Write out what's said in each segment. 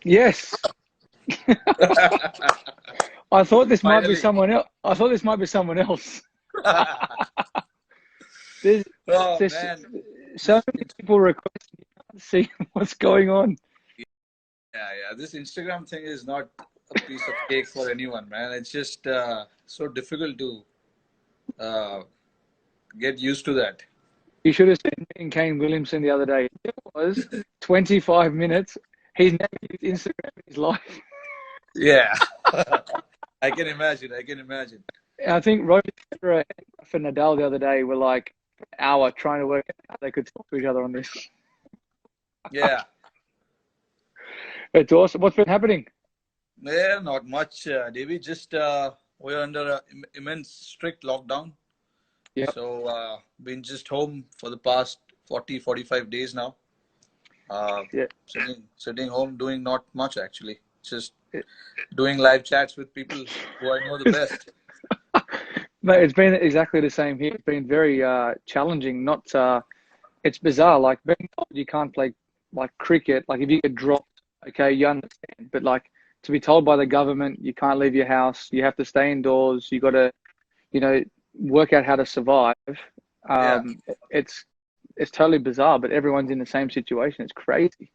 Yes. I thought this might be Finally. someone else. I thought this might be someone else. There's, Oh there's man, so this many people requesting to see what's going on. yeah, yeah. This Instagram thing is not a piece of cake for anyone, man. It's just so difficult to uh, get used to that. You should have seen me and Kane Williamson the other day. It was 25 minutes. He's never used Instagram in his life. Yeah, I can imagine. I can imagine. And I think Roger Federer and Rafa Nadal the other day were like an hour trying to work out how they could talk to each other on this. Yeah, It's awesome. What's been happening? yeah. Not much, David. Just we're under a immense strict lockdown. Yeah. So been just home for the past 40, 45 days now. Uh, Yeah. sitting home doing not much actually. Just doing live chats with people who I know the best. Mate, it's been exactly the same here. It's been very challenging. Not it's bizarre. Like being told you can't play like cricket. Like if you get dropped, okay, you understand. But like to be told by the government you can't leave your house, you have to stay indoors. You got to, you know, work out how to survive. Yeah, Um, it's it's totally bizarre. But everyone's in the same situation. It's crazy.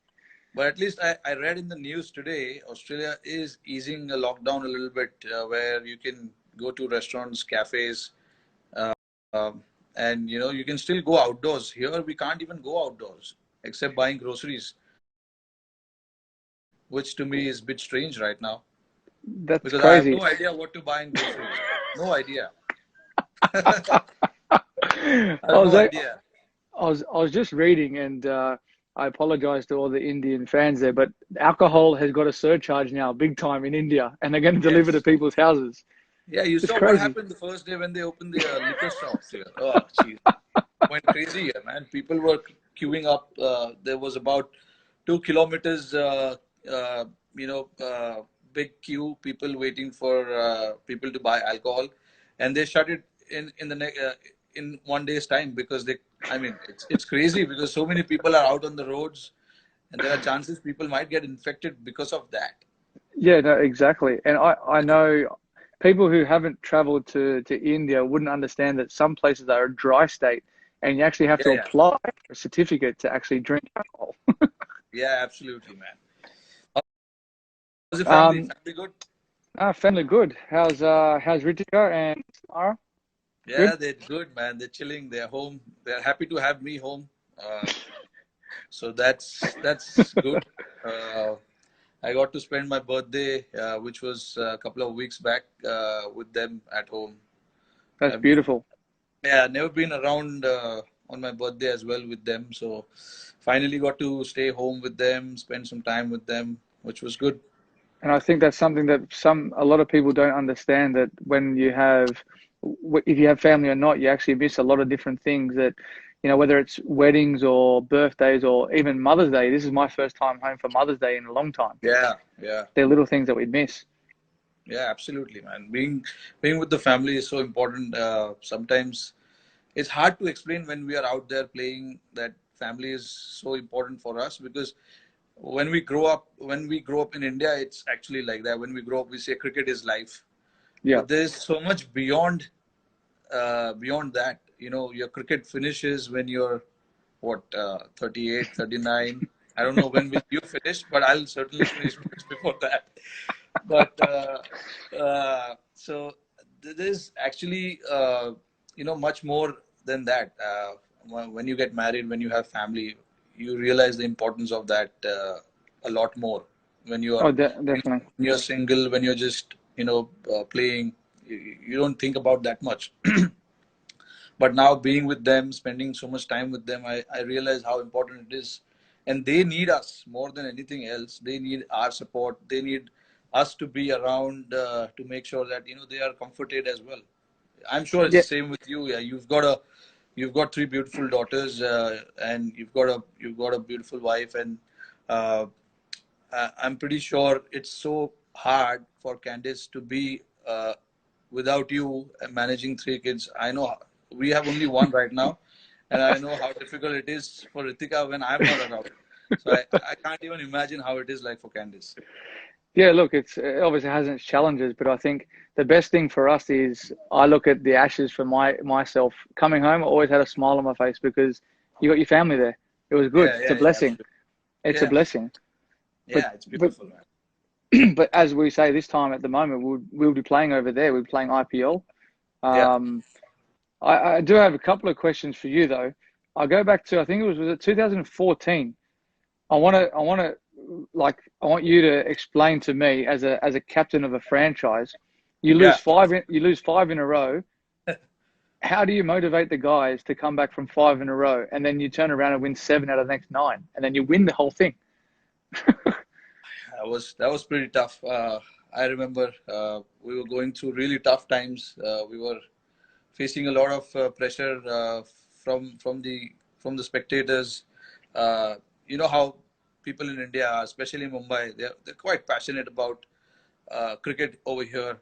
but at least I read in the news today, Australia is easing a lockdown a little bit, where you can go to restaurants, cafes, uh, um, and you can still go outdoors. Here we can't even go outdoors except buying groceries, which to me is a bit strange right now That's because I have crazy. no idea what to buy in groceries. No idea. I I have was no I idea. was just reading, and I apologize to all the Indian fans there, but alcohol has got a surcharge now, big time in India, and they're going to deliver to Yes. people's houses. Yeah, you It's saw what crazy. happened the first day when they opened the liquor shops here. Oh, jeez. Went crazy here, man. People were queuing up. There was about 2 kilometers, uh, you know, uh, big queue, people waiting for people to buy alcohol. And they shut it in 1 day's time because I mean, it's crazy because so many people are out on the roads and there are chances people might get infected because of that. Yeah, no, exactly. And I know people who haven't traveled to India wouldn't understand that some places are a dry state, and you actually have Yeah, to yeah. apply for a certificate to actually drink alcohol. Yeah, absolutely, man. How's the family? Um, Family good? family good. How's Ritika and Samara? Yeah, Good. they're good, man. They're chilling. They're home. They're happy to have me home. So that's good. Uh, I got to spend my birthday, which was a couple of weeks back, with them at home. That's I've been, beautiful. yeah, never been around on my birthday as well with them. So finally got to stay home with them, spend some time with them, which was good. And I think that's something that a lot of people don't understand, that when you have, if you have family or not, you actually miss a lot of different things that, whether it's weddings or birthdays or even Mother's Day. This is my first time home for Mother's Day in a long time. Yeah, yeah. They're little things that we miss. Yeah, absolutely, man. Being with the family is so important. Sometimes it's hard to explain when we are out there playing that family is so important for us because when we grow up in India, it's actually like that. When we grow up, we say cricket is life, Yeah. but there's so much beyond that. Your cricket finishes when you're what 38, 39. I don't know when will you finish, but I'll certainly finish much before that. But so there's actually much more than that. When you get married, when you have family, you realize the importance of that a lot more. When you are Oh, definitely. when you're single, when you're just playing, you don't think about that much. But now being with them, spending so much time with them, I realize how important it is. And they need us more than anything else. They need our support. They need us to be around to make sure that they are comforted as well. I'm sure it's Yeah. the same with you. Yeah, you've got three beautiful daughters, and you've got a beautiful wife, and uh, I'm pretty sure it's so hard for Candice to be without you managing three kids. I know we have only one right now, and I know how difficult it is for Ritika when I'm not around. So I can't even imagine how it is like for Candice. Yeah, look, it obviously has its challenges, but I think the best thing for us is I look at the Ashes for myself coming home. I always had a smile on my face because you got your family there. It was good. Yeah, It's a yeah, yeah, blessing. absolutely. It's a Yeah, blessing. But yeah, it's but beautiful, man. but as we say this time at the moment, we'll be playing over there. We'll be playing IPL. Yeah, Um, I do have a couple of questions for you though. I'll go back to I think was it 2014. I want you to explain to me as a captain of a franchise, yeah. you lose five in a row. How do you motivate the guys to come back from five in a row and then you turn around and win seven out of the next nine and then you win the whole thing? That was pretty tough. I remember we were going through really tough times. We were facing a lot of pressure from the spectators. Uh, you know how people in India, especially Mumbai, they're quite passionate about cricket over here.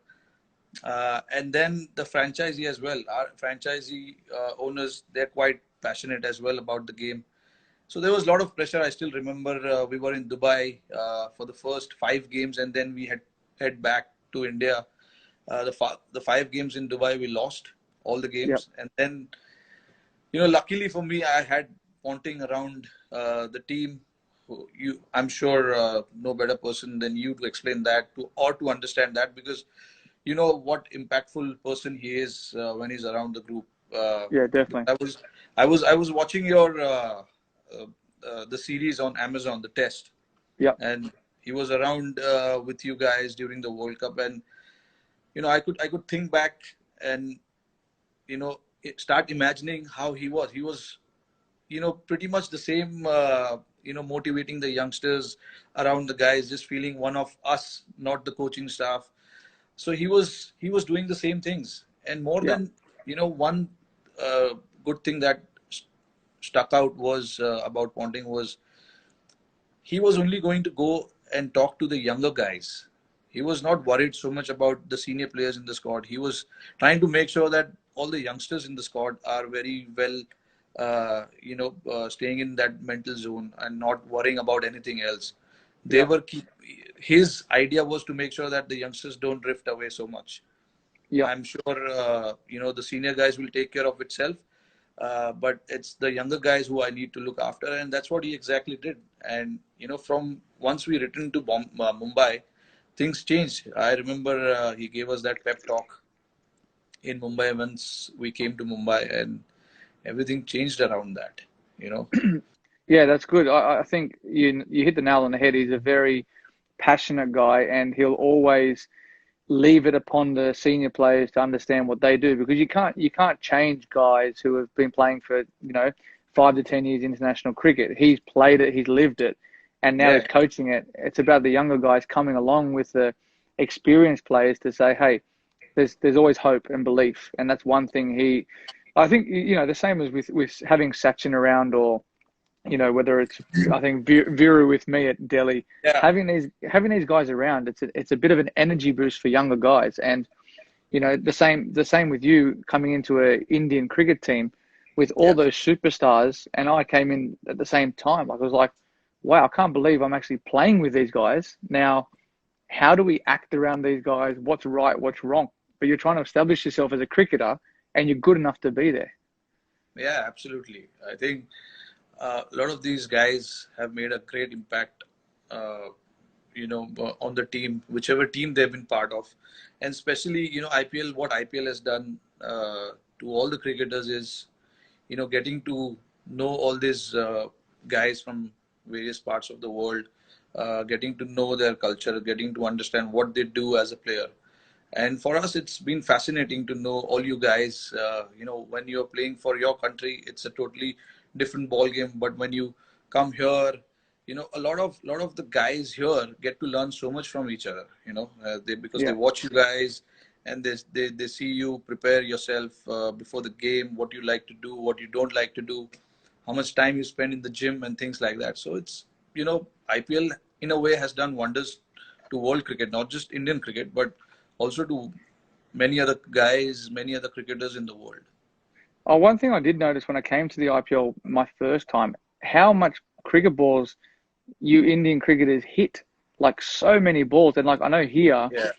And then the franchisee as well. Our franchisee owners, they're quite passionate as well about the game. So there was a lot of pressure. I still remember we were in Dubai for the first 5 games, and then we had head back to India. The 5 games in Dubai, we lost all the Yep. games, and then luckily for me, I had Ponting around the team. I'm sure no better person than you to explain that to understand that, because you know what impactful person he is when he's around the group. Yeah, definitely. I was watching your uh, the series on Amazon, the test, Yep. and he was around with you guys during the World Cup, and I could think back and start imagining how he was. He was pretty much the same. Motivating the youngsters around the guys, just feeling one of us, not the coaching staff. So he was doing the same things, and more Yep. than one uh, good thing that stuck out was about Ponting was he was only going to go and talk to the younger guys. He was not worried so much about the senior players in the squad. He was trying to make sure that all the youngsters in the squad are very well, staying in that mental zone and not worrying about anything else. They Yep. were keep. His idea was to make sure that the youngsters don't drift away so much. Yep. I'm sure the senior guys will take care of itself, but it's the younger guys who I need to look after, and that's what he exactly did. And from once we returned to Mumbai, things changed. I remember he gave us that pep talk in Mumbai once we came to Mumbai, and everything changed around that. You know, Yeah, that's good. I think you hit the nail on the head. He's a very passionate guy, and he'll always leave it upon the senior players to understand what they do because you can't change guys who have been playing for 5 to 10 years international cricket. He's played it, he's lived it, and now he's yeah, coaching it. It's about the younger guys coming along with the experienced players to say, hey, there's always hope and belief, and that's one thing I think the same as with having Sachin around or whether it's I think Viru with me at Delhi, yeah, having these guys around, it's a bit of an energy boost for younger guys, and the same with you coming into a Indian cricket team with all yeah, those superstars, and I came in at the same time. Like I was like, wow, I can't believe I'm actually playing with these guys now. How do we act around these guys? What's right? What's wrong? But you're trying to establish yourself as a cricketer, and you're good enough to be there. yeah. Absolutely. I think a lot of these guys have made a great impact. Uh, on the team, whichever team they've been part of, and especially IPL. What IPL has done to all the cricketers is getting to know all these guys from various parts of the world, getting to know their culture, getting to understand what they do as a player. And for us, it's been fascinating to know all you guys. When you're playing for your country, it's a totally different ball game. But when you come here, a lot of the guys here get to learn so much from each other. Because they Yeah, watch you guys, and they see you prepare yourself before the game, what you like to do, what you don't like to do, how much time you spend in the gym, and things like that. So it's IPL in a way has done wonders to world cricket, not just Indian cricket, but also to many other guys, many other cricketers in the world. Oh, one thing I did notice when I came to the IPL my first time, how much cricket balls you Indian cricketers hit like so many balls. And like I know here, Yeah.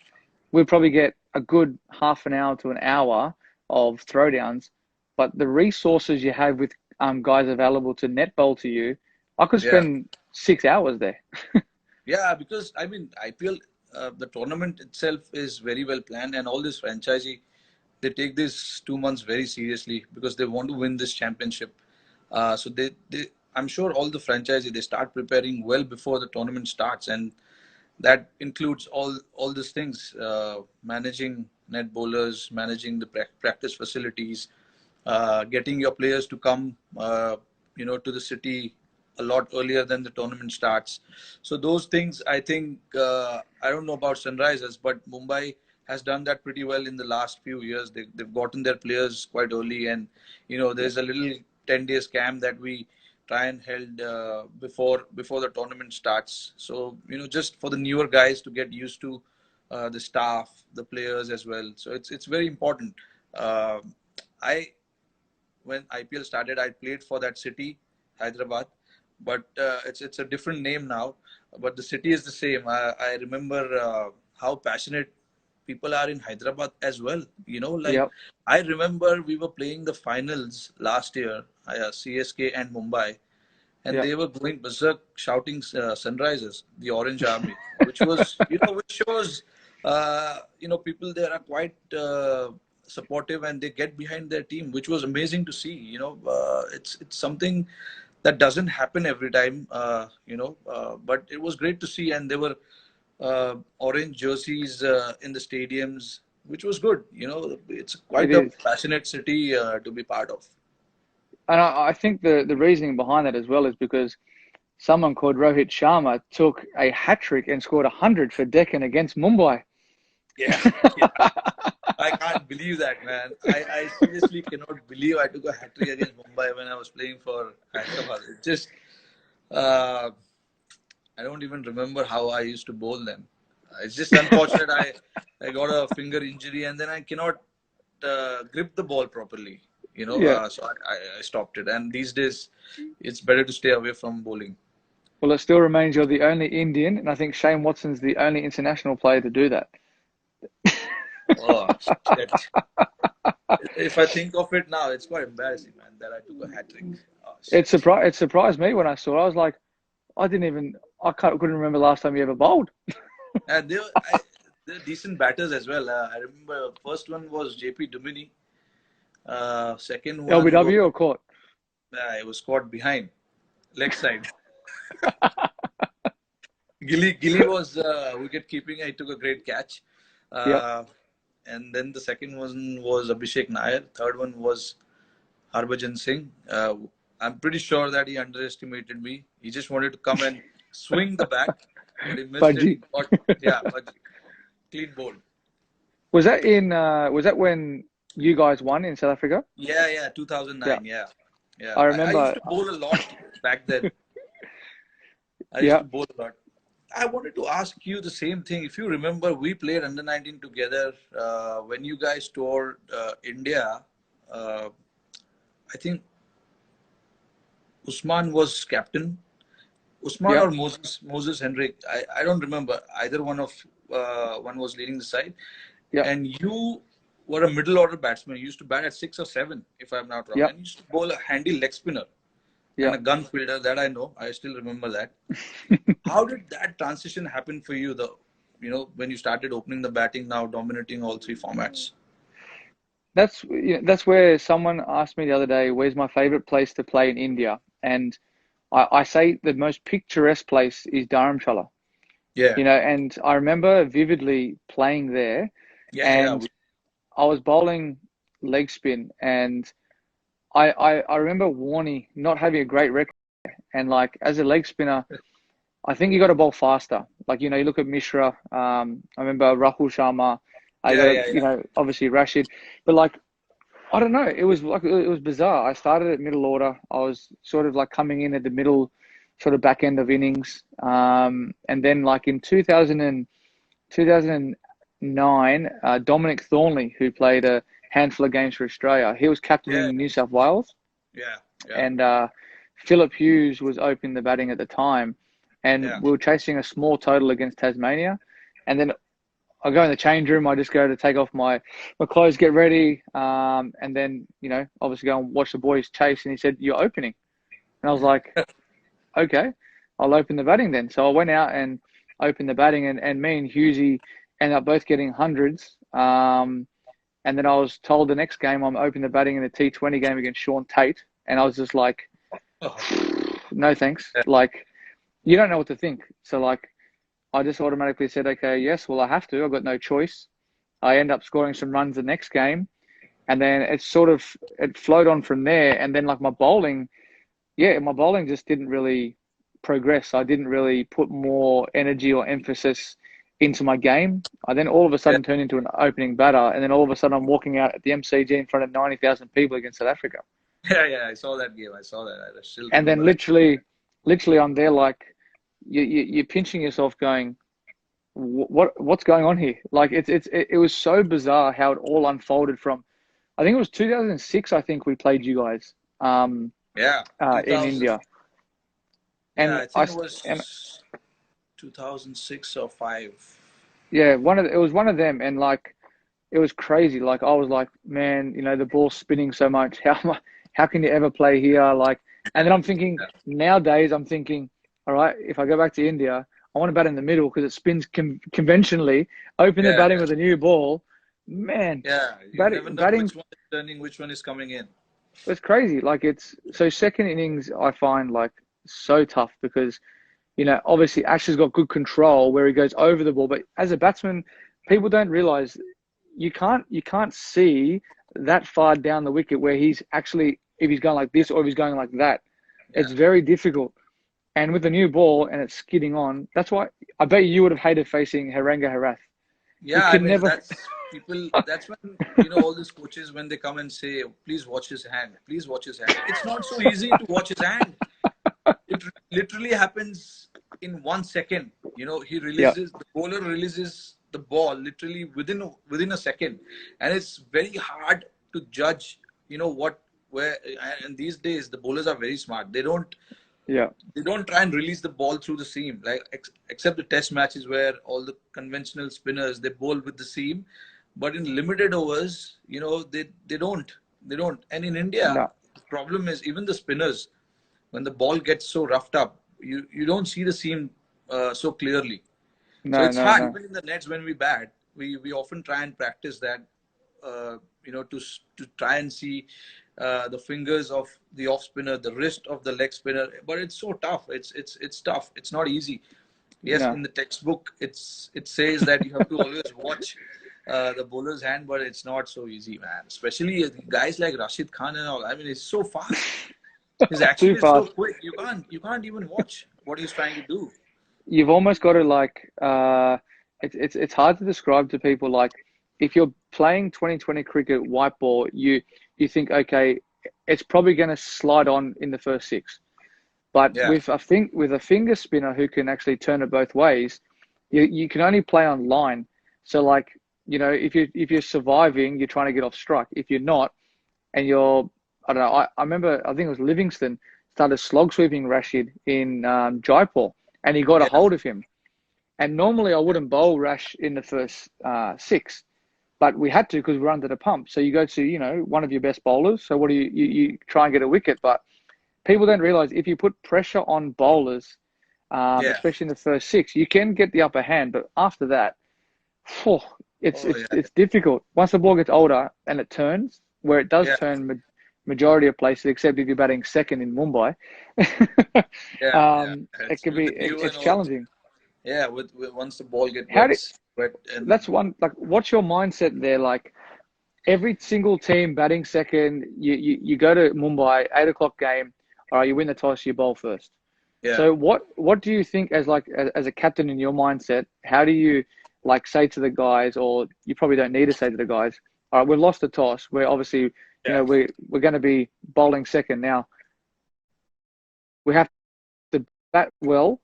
we probably get a good half an hour to an hour of throwdowns, but the resources you have with guys available to net bowl to you, I could Yeah. spend 6 hours there. Yeah, because I mean, IPL, the tournament itself is very well planned, and all this franchisee, they take this 2 months very seriously because they want to win this championship. So I'm sure all the franchisee they start preparing well before the tournament starts, and that includes all these things: managing net bowlers, managing the practice facilities, getting your players to come, to the city a lot earlier than the tournament starts. So those things, I think, I don't know about Sunrisers, but Mumbai has done that pretty well in the last few years. They've gotten their players quite early, and there's a little 10 days camp that we try and held before the tournament starts. So just for the newer guys to get used to the staff, the players as well. So it's very important. Uh, I When IPL started, I played for that city, Hyderabad, but it's a different name now. But the city is the same. I remember how passionate people are in Hyderabad as well. Like Yep, I remember we were playing the finals last year, CSK and Mumbai, and yep. they were going berserk shouting Sunrisers, the Orange Army, which was, which shows, people there are quite supportive and they get behind their team, which was amazing to see. It's something that doesn't happen every time, but it was great to see. And there were orange jerseys in the stadiums, which was good. It's It quite a is. passionate city to be part of. And I think the reasoning behind that as well is because someone called Rohit Sharma took a hat trick and scored 100 for Deccan against Mumbai. Yeah, yeah. I can't believe that, man. I seriously cannot believe I took a hat trick against Mumbai when I was playing for Hyderabad. It just, uh, I don't even remember how I used to bowl them. It's just unfortunate. I got a finger injury and then I cannot grip the ball properly. Yeah. So I stopped it. And these days, it's better to stay away from bowling. Well, it still remains you're the only Indian, and I think Shane Watson's the only international player to do that. Oh, shit. If I think of it now, it's quite embarrassing, man, that I took a hat trick. Oh, shit. It surprised me when I saw it. I was like, I didn't even couldn't remember last time you ever bowled. And they're decent batters as well. I remember first one was JP Dumini. Second one was LBW or court? it was caught behind, leg side. Gilly was wicket keeping. He took a great catch. Yep. Uh, and then the second one was Abhishek Nair. Third one was Harbhajan Singh. I'm pretty sure that he underestimated me. He just wanted to come and swing the bat, but he missed it. Fudgy. But yeah, but clean bowl. Was that when you guys won in South Africa? Yeah, Yeah. 2009. Yeah, yeah. I I used remember. to bowl a lot back then. I used Yeah. to bowl a lot. I wanted to ask you the same thing. If you remember, we played under 19 together when you guys toured India. Uh, I think Usman was captain. Usman Yeah. or Moses Henrik. I don't remember. Either one was leading the side. Yeah. And you were a middle order batsman. You used to bat at 6 or 7, if I'm not wrong. Yeah. And you used to bowl a handy leg spinner and Yeah. a gun fielder. That I know. I still remember that. How did that transition happen for you, though? When you started opening the batting, now dominating all three formats. That's where someone asked me the other day, where's my favorite place to play in India? And I say the most picturesque place is Dharamshala. Yeah, And I remember vividly playing there, yeah. and I was bowling leg spin, and I remember Warney not having a great record, and like as a leg spinner, I think you got to bowl faster. Like you look at Mishra. I remember Rahul Sharma. I got Yeah. obviously Rashid, but like I don't know. It was bizarre. I started at middle order. I was sort of like coming in at the middle, sort of back end of innings. And then like in 2009, Dominic Thornley, who played a handful of games for Australia, he was Yeah, captaining New South Wales, yeah. and Philip Hughes was opening the batting at the time. and Yeah. we were chasing a small total against Tasmania. And then I go in the change room. I just go to take off my clothes, get ready, and then obviously go and watch the boys chase. And he said, "You're opening," and I was like, "Okay, I'll open the batting then." So I went out and opened the batting, and me and Husey ended up both getting hundreds. And then I was told the next game I'm opening the batting in the T20 game against Sean Tate, and I was just like, Oh, "No thanks." yeah. Like, you don't know what to think. So like, I just automatically said, "Okay, yes, well I have to. I've got no choice." I end up scoring some runs the next game, and then it flowed on from there. And then like my bowling just didn't really progress. I didn't really put more energy or emphasis into my game. I then all of a Yeah. sudden turned into an opening batter, and then all of a sudden I'm walking out at the MCG in front of 90,000 people against South Africa. Yeah. I saw that game. I saw that. I still And then remember that. literally I'm there like you're pinching yourself, going, what's going on here? Like it was so bizarre how it all unfolded from. I think it was 2006. I think we played you guys Yeah. in 2000. India, Yeah, and I I think it and was 2006 or 5. yeah, it was one of them, and like it was crazy. Like I was like, man, the ball's spinning so much. How can you ever play here? Like, and then I'm thinking Yeah. nowadays, I'm thinking, all right, if I go back to India, I want to bat in the middle because it spins conventionally. Open the Yeah. batting with a new ball, man. Yeah. You never know Batting which one is turning, which one is coming in. it's crazy. Like it's so second innings, I find like so tough because obviously Ash has got good control where he goes over the ball, but as a batsman, people don't realize you can't see that far down the wicket where he's actually, if he's going like this or if he's going like that. Yeah. It's very difficult. And with the new ball and it's skidding on, that's why I bet you would have hated facing Harenga Harath. You Yeah, I could mean, never. that's people, that's when, all these coaches, when they come and say, please watch his hand, please watch his hand. It's not so easy to watch his hand. It literally happens in 1 second. Yeah, The bowler releases the ball literally within a second. And it's very hard to judge, where, and these days the bowlers are very smart. yeah, They don't try and release the ball through the seam, like except the test matches where all the conventional spinners they bowl with the seam, but in limited overs, they don't. And in India, no, the problem is even the spinners, when the ball gets so roughed up, you don't see the seam so clearly. So no, it's no, hard. no, Even in the nets when we bat, we often try and practice that, to try and see the fingers of the off spinner, the wrist of the leg spinner. But it's so tough. It's tough. It's not easy. Yes, no. in the textbook, it says that you have to always watch the bowler's hand, but it's not so easy, man. Especially guys like Rashid Khan and all. I mean, it's so fast. His action Too is so fast. quick. You can't even watch what he's trying to do. You've almost got to like it's hard to describe to people. Like if you're playing 2020 cricket white ball, you think, okay, it's probably going to slide on in the first six. But Yeah, with a finger spinner who can actually turn it both ways, you can only play on line. So like, if you're surviving, you're trying to get off strike. If you're not, and I don't know, I remember, I think it was Livingston started slog sweeping Rashid in Jaipur, and he got a yeah, hold of him. And normally I wouldn't bowl Rash in the first six, but we had to because we were under the pump. So you go to, one of your best bowlers. So what do you try and get a wicket? But people don't realize if you put pressure on bowlers, yeah. especially in the first six, you can get the upper hand. But after that, phew, it's Oh it's yeah, it's difficult. Once the ball gets older and it turns, where it does yeah, turn majority of places, except if you're batting second in Mumbai, yeah. it It's can be within you and it's all. challenging. Yeah, with once the ball get How do wet, and That's one, like, what's your mindset there? Like every single team batting second, you go to Mumbai, 8 o'clock game, all right, you win the toss, you bowl first. yeah, So what do you think as a captain in your mindset? How do you like say to the guys, or you probably don't need to say to the guys, all right, we've lost the toss. We're obviously, yeah, we're going to be bowling second now. We have to bat well.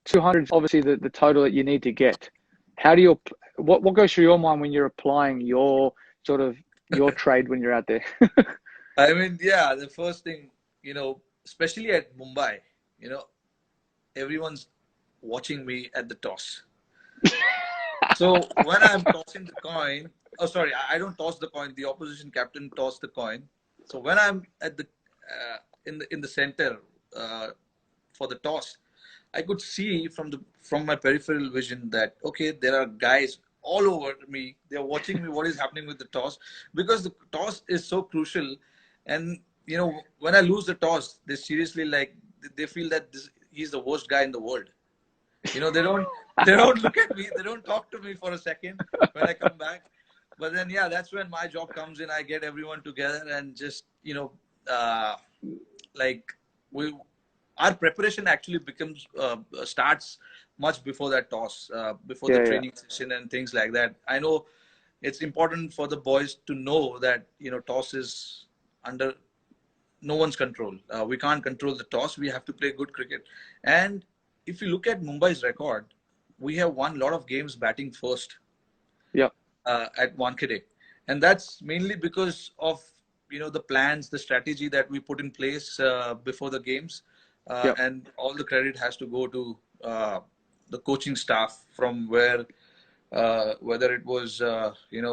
200 is obviously the total that you need to get. How do you what goes through your mind when you're applying your sort of your trade when you're out there? I mean, yeah, the first thing, especially at Mumbai, you know, everyone's watching me at the toss. So when I'm tossing the coin, oh sorry, I don't toss the coin. The opposition captain tossed the coin. So when I'm at the in the center for the toss, I could see from my peripheral vision that okay, there are guys all over me. They're watching me. What is happening with the toss? Because the toss is so crucial, and when I lose the toss, they seriously like they feel that he's the worst guy in the world. They don't look at me. They don't talk to me for a second when I come back. But then yeah, that's when my job comes in. I get everyone together and just like we our preparation actually becomes starts much before that toss, before the Yeah. training session and things like that. I know it's important for the boys to know that toss is under no one's control. We can't control the toss. We have to play good cricket. And if you look at Mumbai's record, we have won a lot of games batting first Yeah. at Wankhede, and that's mainly because of the plans, the strategy that we put in place before the games, Yeah. and all the credit has to go to the coaching staff from where whether it was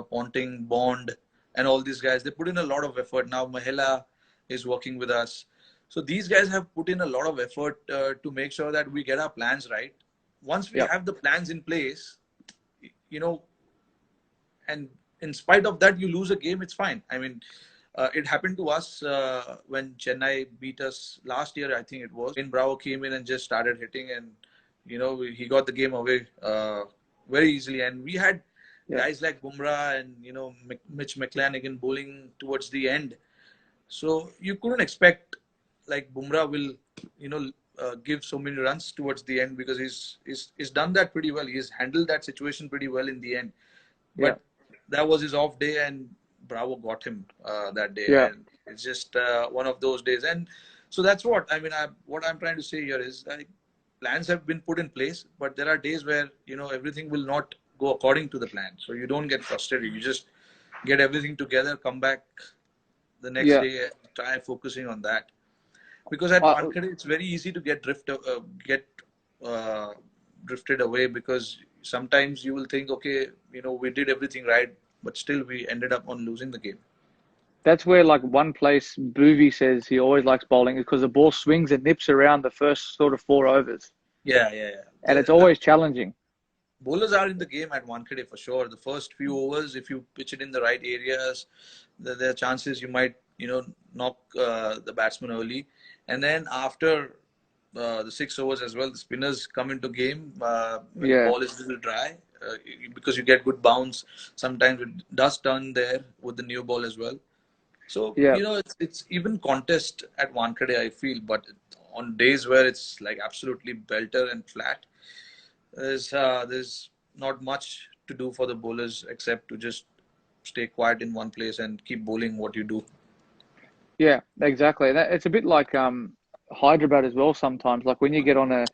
Ponting, Bond, and all these guys. They put in a lot of effort. Now Mahela is working with us, so these guys have put in a lot of effort to make sure that we get our plans right. Once we Yeah. have the plans in place, you know and in spite of that you lose a game, it's fine. I mean, it happened to us when Chennai beat us last year, I think it was. When Bravo came in and just started hitting, and he got the game away very easily. And we had guys like Bumrah and Mitch McClanahan bowling towards the end, so you couldn't expect like Bumrah will give so many runs towards the end, because he's done that pretty well. He's handled that situation pretty well in the end. Yeah. But that was his off day, and Bravo got him that day. Yeah. And it's just one of those days. And so that's what I mean. What I'm trying to say here is that plans have been put in place, but there are days where everything will not go according to the plan. So you don't get frustrated. You just get everything together, come back the next Yeah. day, and try focusing on that. Because at Wankhede, it's very easy to get drifted away, because sometimes you will think, okay, we did everything right, but still we ended up on losing the game. That's where like one place Boovy says he always likes bowling is because the ball swings and nips around the first sort of 4 overs. Yeah. And it's always challenging. Bowlers are in the game at Wankhede for sure. The first few overs, if you pitch it in the right areas, there are chances you might, knock the batsman early. And then after the 6 overs as well, the spinners come into game when the ball is a little dry, because you get good bounce. Sometimes it does turn there with the new ball as well. So, it's even contest at Wankhede, I feel. But on days where it's like absolutely belter and flat, there's not much to do for the bowlers except to just stay quiet in one place and keep bowling what you do. Yeah, exactly. It's a bit like Hyderabad as well sometimes. Like when you get on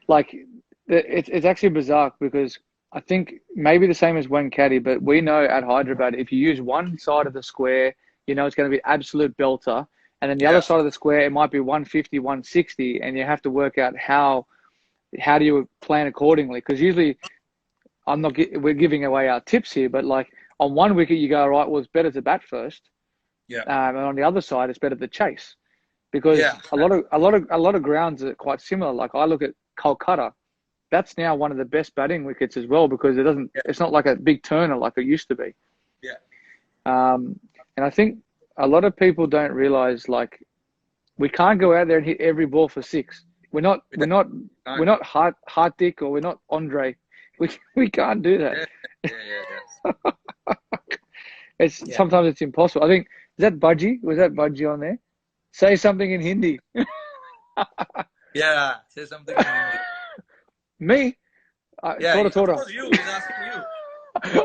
like it's actually bizarre, because I think maybe the same as Wankhede, but we know at Hyderabad, if you use one side of the square, it's going to be absolute belter. And then the other side of the square, it might be 150, 160, and you have to work out how do you plan accordingly? Because usually we're giving away our tips here, but like on one wicket you go, right, well, it's better to bat first. Yeah. And on the other side, it's better to chase, because a lot of grounds are quite similar. Like I look at Kolkata, that's now one of the best batting wickets as well, because it's not like a big turner like it used to be. Yeah. And I think a lot of people don't realize, like, we can't go out there and hit every ball for 6. We're not Hardik, or we're not Andre. We can't do that. Yeah. Sometimes it's impossible. I think, is that Budgie? Was that Budgie on there? Say something in Hindi. Yeah, say something in Hindi. Me? Yeah, of course you. He's asking you.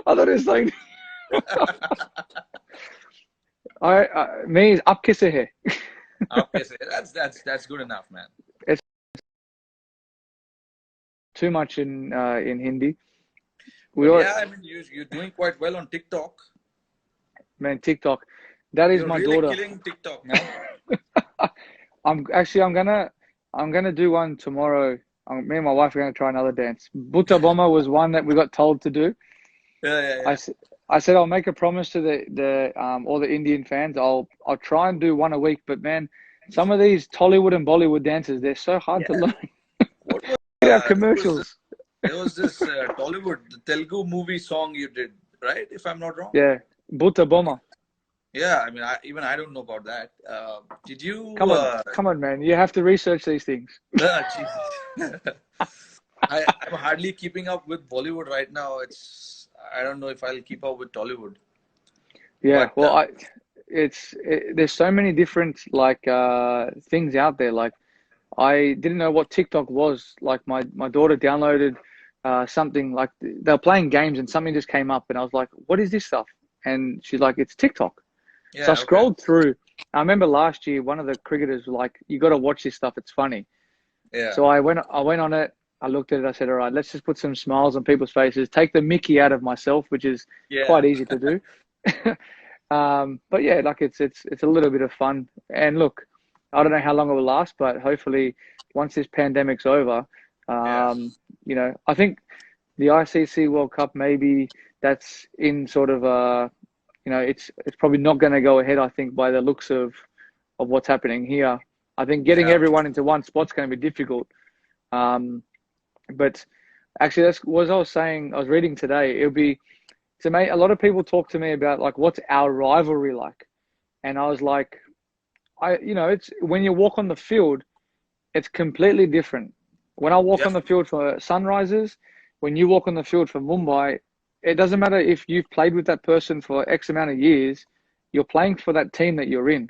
I thought he was saying. Me is aap kaise hai? That's good enough, man. It's too much in Hindi. I mean, you're doing quite well on TikTok. Man, TikTok. That is my really daughter. Killing TikTok now. I'm gonna do one tomorrow Me and my wife are going to try another dance. Butta Bomba was one that we got told to do. Yeah, yeah, I, yeah. s- I said I'll make a promise to the all the Indian fans. I'll try and do one a week. But man, some of these Tollywood and Bollywood dances, they're so hard to Yeah. learn. What was Look at our there was this commercials. Tollywood, the Telugu movie song you did, right? If I'm not wrong. Yeah, Butta Bomba. Yeah, I mean, even I don't know about that. Did you? Come on, man. You have to research these things. Jesus. I'm hardly keeping up with Bollywood right now. I don't know if I'll keep up with Tollywood, Yeah, but well, there's so many different like things out there. Like I didn't know what TikTok was. Like my daughter downloaded something like they were playing games and something just came up and I was like, what is this stuff? And she's like, it's TikTok. So I yeah, okay, scrolled through. I remember last year one of the cricketers was like, you got to watch this stuff. It's funny. yeah, So I went on it. I looked at it. I said, all right, let's just put some smiles on people's faces, take the Mickey out of myself, which is yeah, quite easy to do. But yeah, like it's a little bit of fun. And look, I don't know how long it will last, but hopefully once this pandemic's over, yeah, I think the ICC World Cup maybe that's in sort of it's probably not going to go ahead. I think by the looks of what's happening here, I think getting yeah, everyone into one spot's going to be difficult. Um, but actually, that's what I was saying. I was reading today. It'll be to me. A lot of people talk to me about like what's our rivalry like, and I was like, it's when you walk on the field, it's completely different. When I walk yeah, on the field for Sunrisers, when you walk on the field for Mumbai, it doesn't matter if you've played with that person for X amount of years. You're playing for that team that you're in.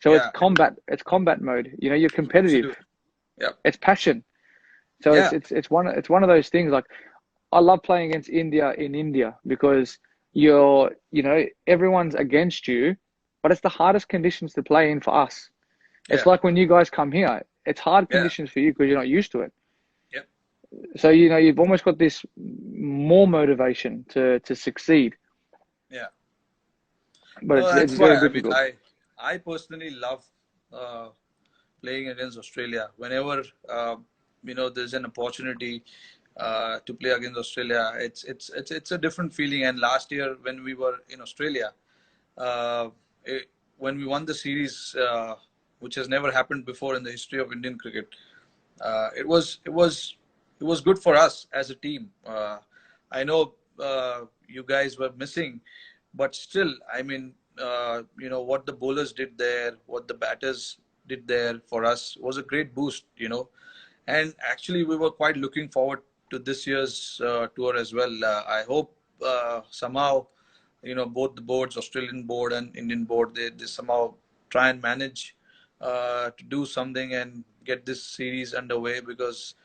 So it's yeah, combat. It's combat mode. You're competitive. absolutely. Yeah, It's passion. So it's yeah, it's it's one it's one of those things. Like I love playing against India in India because everyone's against you, but it's the hardest conditions to play in for us. It's yeah, like when you guys come here, it's hard yeah, conditions for you because you're not used to it. yeah, So you've almost got this more motivation to succeed, yeah. but No, it's that's very why. I mean, difficult. I personally love uh, playing against Australia. Whenever there's an opportunity to play against Australia, it's a different feeling. And last year when we were in Australia, uh, it, when we won the series, which has never happened before in the history of Indian cricket, it was good for us as a team. I know you guys were missing, but still, I mean, what the bowlers did there, what the batters did there for us was a great boost. And actually, we were quite looking forward to this year's tour as well. I hope somehow, both the boards, Australian board and Indian board, they somehow try and manage to do something and get this series underway, because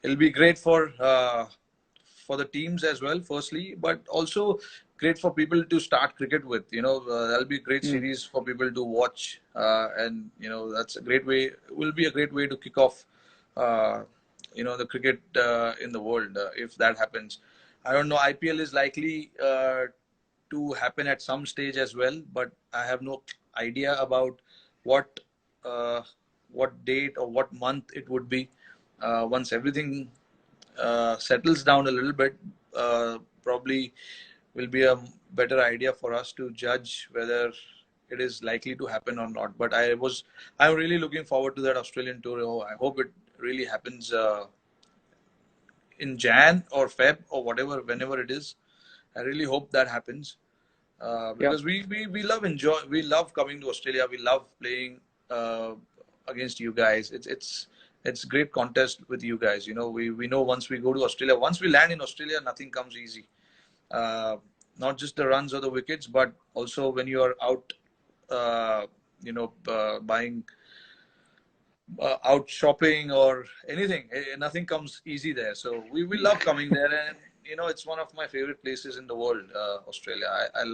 it'll be great for the teams as well, firstly, but also great for people to start cricket with. That'll be a great Mm. series for people to watch, and that's a great way. Will be a great way to kick off, uh, the cricket in the world if that happens. I don't know. IPL is likely to happen at some stage as well, but I have no idea about what uh, what date or what month it would be. Once everything settles down a little bit, probably will be a better idea for us to judge whether it is likely to happen or not. But I'm really looking forward to that Australian tour. Oh, I hope it really happens in Jan or Feb or whatever, whenever it is. I really hope that happens, Yeah. because we love coming to Australia. We love playing uh, against you guys. It's great contest with you guys. We know once we go to Australia, once we land in Australia, nothing comes easy. Uh, Not just the runs or the wickets, but also when you are out, buying, out shopping or anything. Nothing comes easy there. So we love coming there, and it's one of my favorite places in the world, Australia. I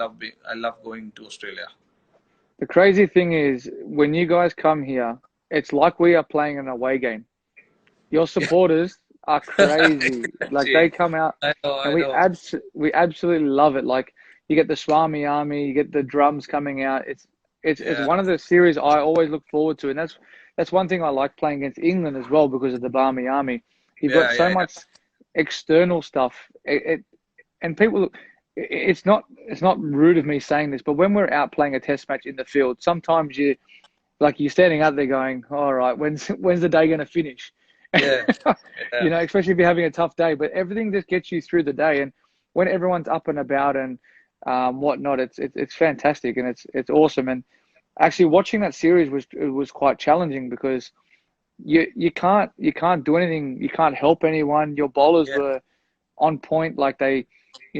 love going to Australia. The crazy thing is when you guys come here, it's like we are playing an away game. Your Yeah, supporters are crazy. Like Gee, they come out I know, and I we know. absolutely love it. Like you get the Swami Army, you get the drums coming out. It's Yeah, one of the series I always look forward to, and that's one thing I like playing against England as well because of the Barmy Army. You've got Yeah, so yeah, yeah. much external stuff. And people, it's not rude of me saying this, but when we're out playing a test match in the field, sometimes you're standing out there going, all right, when's the day going to finish? Yeah, yeah, Especially if you're having a tough day, but everything just gets you through the day. And when everyone's up and about and whatnot, it's fantastic and it's awesome. And actually watching that series was quite challenging because you can't do anything. You can't help anyone. Your bowlers yeah, were on point. Like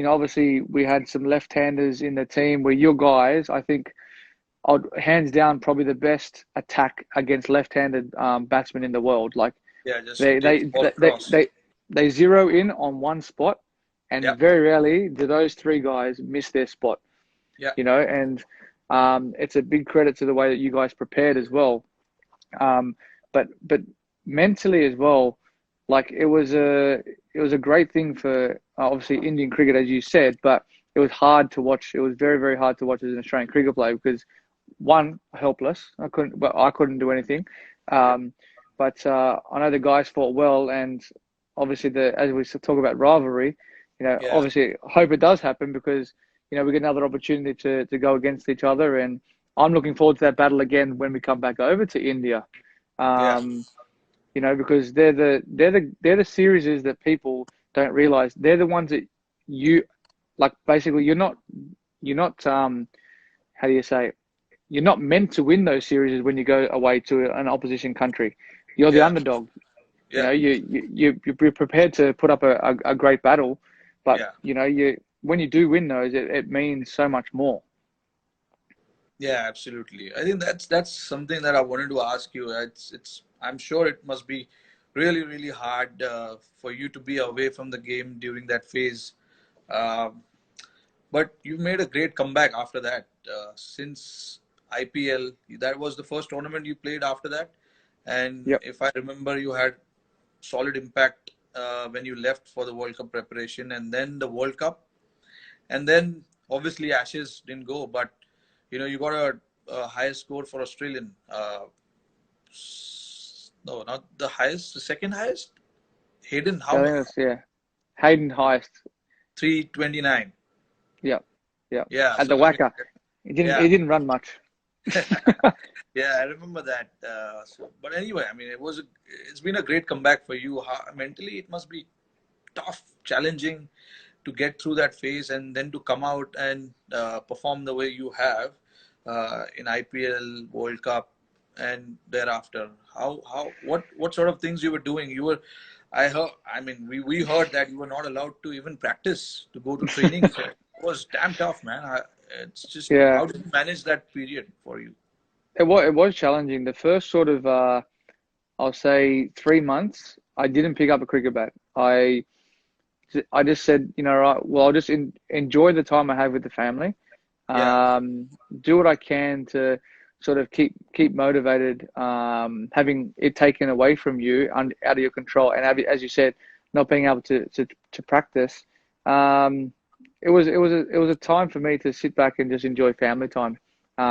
obviously we had some left-handers in the team where your guys, I think, hands down probably the best attack against left-handed batsmen in the world. Like yeah. Just to they take they the ball they they, across. they, they zero in on one spot, Yeah, and very rarely do those three guys miss their spot. yeah, And it's a big credit to the way that you guys prepared as well. But mentally as well, like it was a great thing for obviously Indian cricket, as you said, but it was hard to watch. It was very, very hard to watch as an Australian cricket player because one, helpless. I couldn't do anything. Um, but I know the guys fought well, and obviously as we talk about rivalry, yeah, obviously hope it does happen because we get another opportunity to go against each other, and I'm looking forward to that battle again when we come back over to India. yeah, Um, because they're the series that people don't realize. They're the ones that you like. Basically, you're not how do you say it? You're not meant to win those series when you go away to an opposition country. You're the yeah, underdog. yeah, You're prepared to put up a great battle, but yeah. when you do win those, it means so much more. Yeah, absolutely. I think that's something that I wanted to ask you. It's I'm sure it must be really really hard for you to be away from the game during that phase. Um, but you made a great comeback after that. Since IPL, that was the first tournament you played after that. And Yep. if I remember, you had solid impact when you left for the World Cup preparation, and then the World Cup, and then obviously Ashes didn't go, but you got a highest score for Australian. No, not the highest, the second highest. Hayden, how Yeah, I think many? that's yeah. Hayden Heist. 329. Yep. Yep. Yeah, At so the I mean, Wacker, he didn't. yeah, He didn't run much. yeah, I remember that. But anyway, I mean, it's been a great comeback for you. Mentally, it must be tough, challenging to get through that phase and then to come out and perform the way you have in IPL, World Cup, and thereafter. What sort of things you were doing? I heard. I mean, we heard that you were not allowed to even practice to go to training. So it was damn tough, man. It's just Yeah. how did you manage that period for you? It was challenging. The first sort of I'll say 3 months, I didn't pick up a cricket bat. I just said, right, well, I'll just enjoy the time I have with the family. Yeah, Do what I can to sort of keep motivated. Having it taken away from you and out of your control, and as you said, not being able to practice. Um, it was a time for me to sit back and just enjoy family time.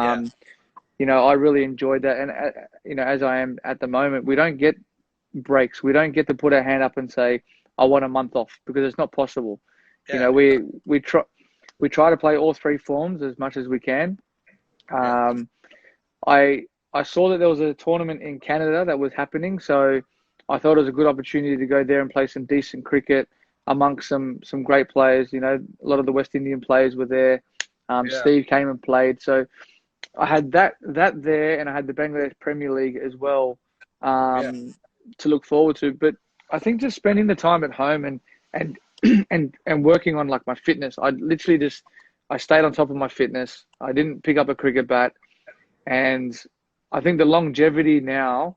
yeah, Um, I really enjoyed that, and as I am at the moment, we don't get breaks. We don't get to put our hand up and say, "I want a month off," because it's not possible. You yeah, know, we we try we try to play all three forms as much as we can. yeah, Um, I I saw that there was a tournament in Canada that was happening, so I thought it was a good opportunity to go there and play some decent cricket amongst some great players. A lot of the West Indian players were there. yeah, Steve came and played, so I had that there, and I had the Bangladesh Premier League as well yeah, to look forward to. But I think just spending the time at home and and working on like my fitness, I stayed on top of my fitness. I didn't pick up a cricket bat, and I think the longevity now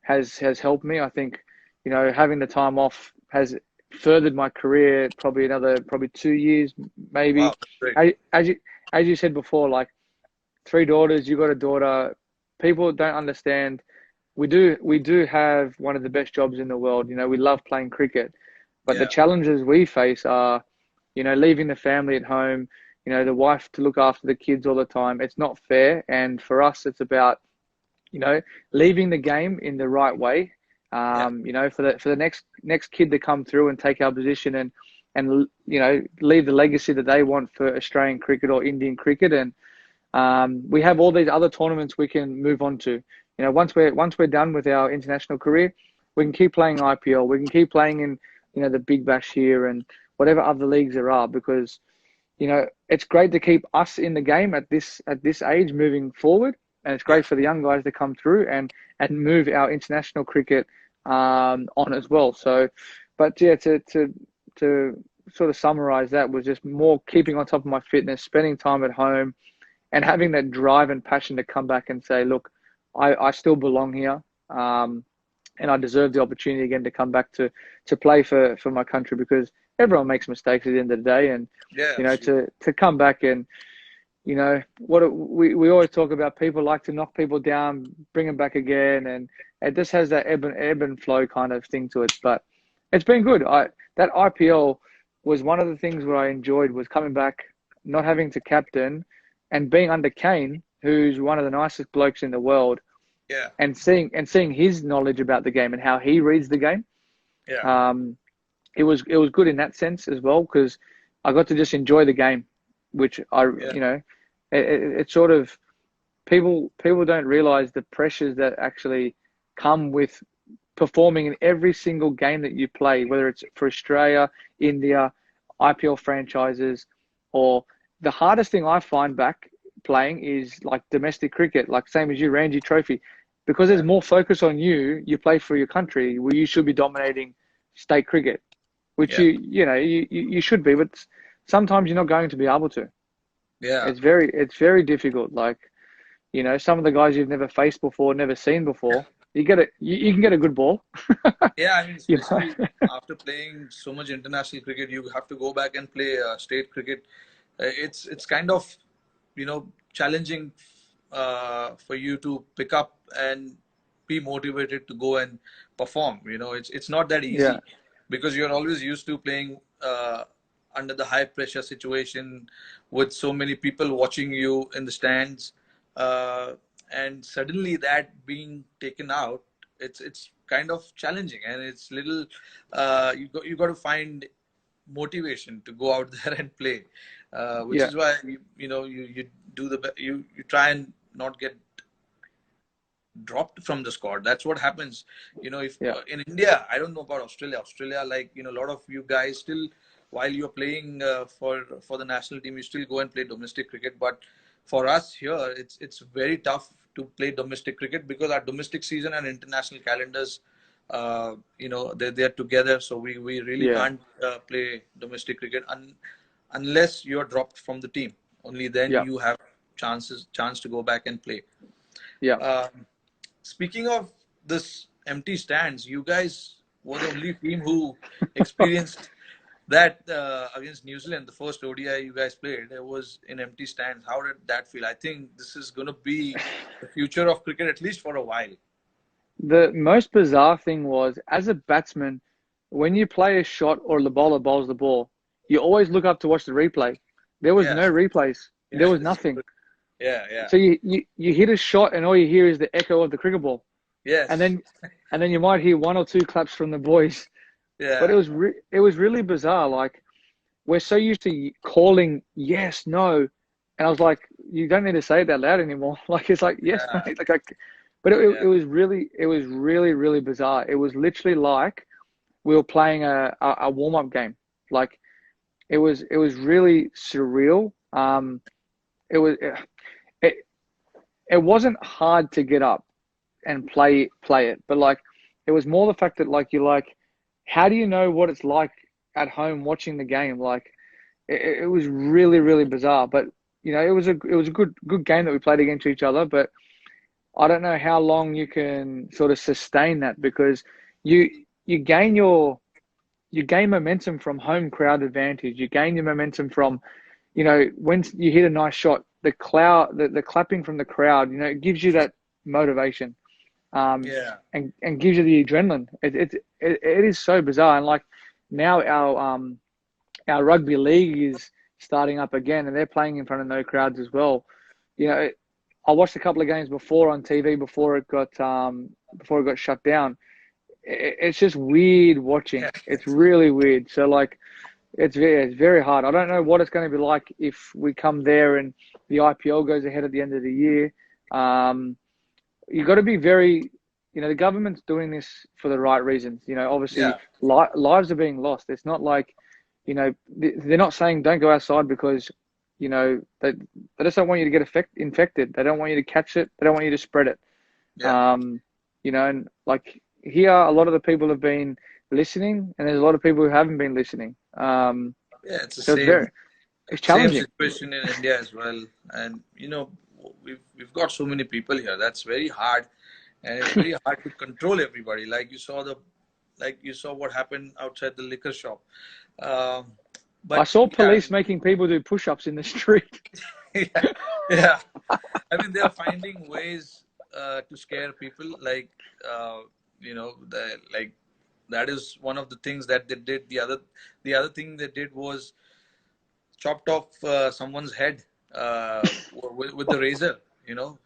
has helped me. I think having the time off has furthered my career probably 2 years wow, maybe. that's great. As you said before, like three daughters, you got a daughter. People don't understand. We do have one of the best jobs in the world. We love playing cricket, but the Yeah, challenges we face are, leaving the family at home, the wife to look after the kids all the time. It's not fair. And for us, it's about, you know, leaving the game in the right way. Yeah. You know, for the next kid to come through and take our position and you know, leave the legacy that they want for Australian cricket or Indian cricket. And we have all these other tournaments we can move on to. You know, once we're done with our international career, we can keep playing IPL. We can keep playing in, you know, the Big Bash here and whatever other leagues there are, because, you know, it's great to keep us in the game at this age moving forward, and it's Yeah. great for the young guys to come through and move our international cricket on as well. So, but yeah, to sort of summarize, that was just more keeping on top of my fitness, spending time at home, and having that drive and passion to come back and say, look, I still belong here. And I deserve the opportunity again to come back to play for my country, because everyone makes mistakes at the end of the day. And, Yeah, you know, absolutely. to come back and, you know, we always talk about, people like to knock people down, bring them back again. And it just has that ebb and flow kind of thing to it. But it's been good. That IPL was one of the things where I enjoyed, was coming back, not having to captain, and being under Kane, who's one of the nicest blokes in the world, Yeah. and seeing his knowledge about the game and how he reads the game. Yeah. Um, it was good in that sense as well, because I got to just enjoy the game, which Yeah. you know, it sort of, people don't realize the pressures that actually come with performing in every single game that you play, whether it's for Australia, India, IPL franchises, or the hardest thing I find back playing is like domestic cricket, like same as you, Ranji Trophy, because there's Yeah. more focus on you. You play for your country, where you should be dominating state cricket, which Yeah. you know you should be, but sometimes you're not going to be able to. Yeah. It's very difficult. Like, you know, some of the guys you've never faced before, never seen before, you can get a good ball, Yeah, I mean, you know. especially after playing so much international cricket, you have to go back and play state cricket. It's kind of, challenging for you to pick up and be motivated to go and perform. It's not that Yeah, easy, because you're always used to playing under the high pressure situation with so many people watching you in the stands, uh, and suddenly that being taken out, it's kind of challenging, and it's little, you got to find motivation to go out there and play, which yeah, is why you do you try and not get dropped from the squad. That's what happens. If yeah, in India, I don't know about Australia, like, a lot of you guys still, while you're playing for the national team, you still go and play domestic cricket. But for us here, it's very tough to play domestic cricket, because our domestic season and international calendars, they're together. So we really yeah, can't play domestic cricket unless you're dropped from the team. Only then yeah, you have chance to go back and play. yeah. Um, Speaking of this empty stands, you guys were the only team who experienced that against New Zealand. The first ODI you guys played, it was in empty stands. How did that feel? I think this is going to be the future of cricket, at least for a while. The most bizarre thing was, as a batsman, when you play a shot or the bowler bowls the ball, you always look up to watch the replay. There was Yeah, no replays. yeah, There was it's nothing. true. Yeah, yeah, So you hit a shot, and all you hear is the echo of the cricket ball, and yes, then you might hear one or two claps from the boys. But yeah, it was really bizarre. Like, we're so used to calling yes, no, and I was like, you don't need to say it that loud anymore. Like, it's like yes, yeah, mate. But yeah, it was really really bizarre. It was literally like we were playing a warm up game. Like, it was really surreal. It was it it wasn't hard to get up and play it, but like, it was more the fact that, like, you're like, how do you know what it's like at home watching the game? Like, it was really really bizarre. But, you know, it was a good game that we played against each other. But I don't know how long you can sort of sustain that, because you you gain your you gain momentum from home crowd advantage. You gain your momentum from, you know, when you hit a nice shot, the clapping from the crowd, you know, it gives you that motivation, yeah, and gives you the adrenaline. It is so bizarre. And like, now our rugby league is starting up again, and they're playing in front of no crowds as well. You know, I watched a couple of games before on TV before it got shut down. it's just weird watching. Yeah, It's really weird. So like, it's very hard. I don't know what it's going to be like if we come there and the IPL goes ahead at the end of the year. Um, you got to be very, the government's doing this for the right reasons. Obviously, yeah, lives are being lost. It's not like, they're not saying don't go outside because, they just don't want you to get infected. They don't want you to catch it. They don't want you to spread it. yeah, Um, and like here, a lot of the people have been listening, and there's a lot of people who haven't been listening. yeah. It's the So it's same challenging. situation in India as well. And we've got so many people here. That's very hard, and it's very hard to control everybody. Like you saw what happened outside the liquor shop. Um, I but saw yeah, police making people do push-ups in the street. yeah, yeah. I mean, they're finding ways to scare people. Like like that is one of the things that they did. The other thing they did was chopped off someone's head with the razor. You know,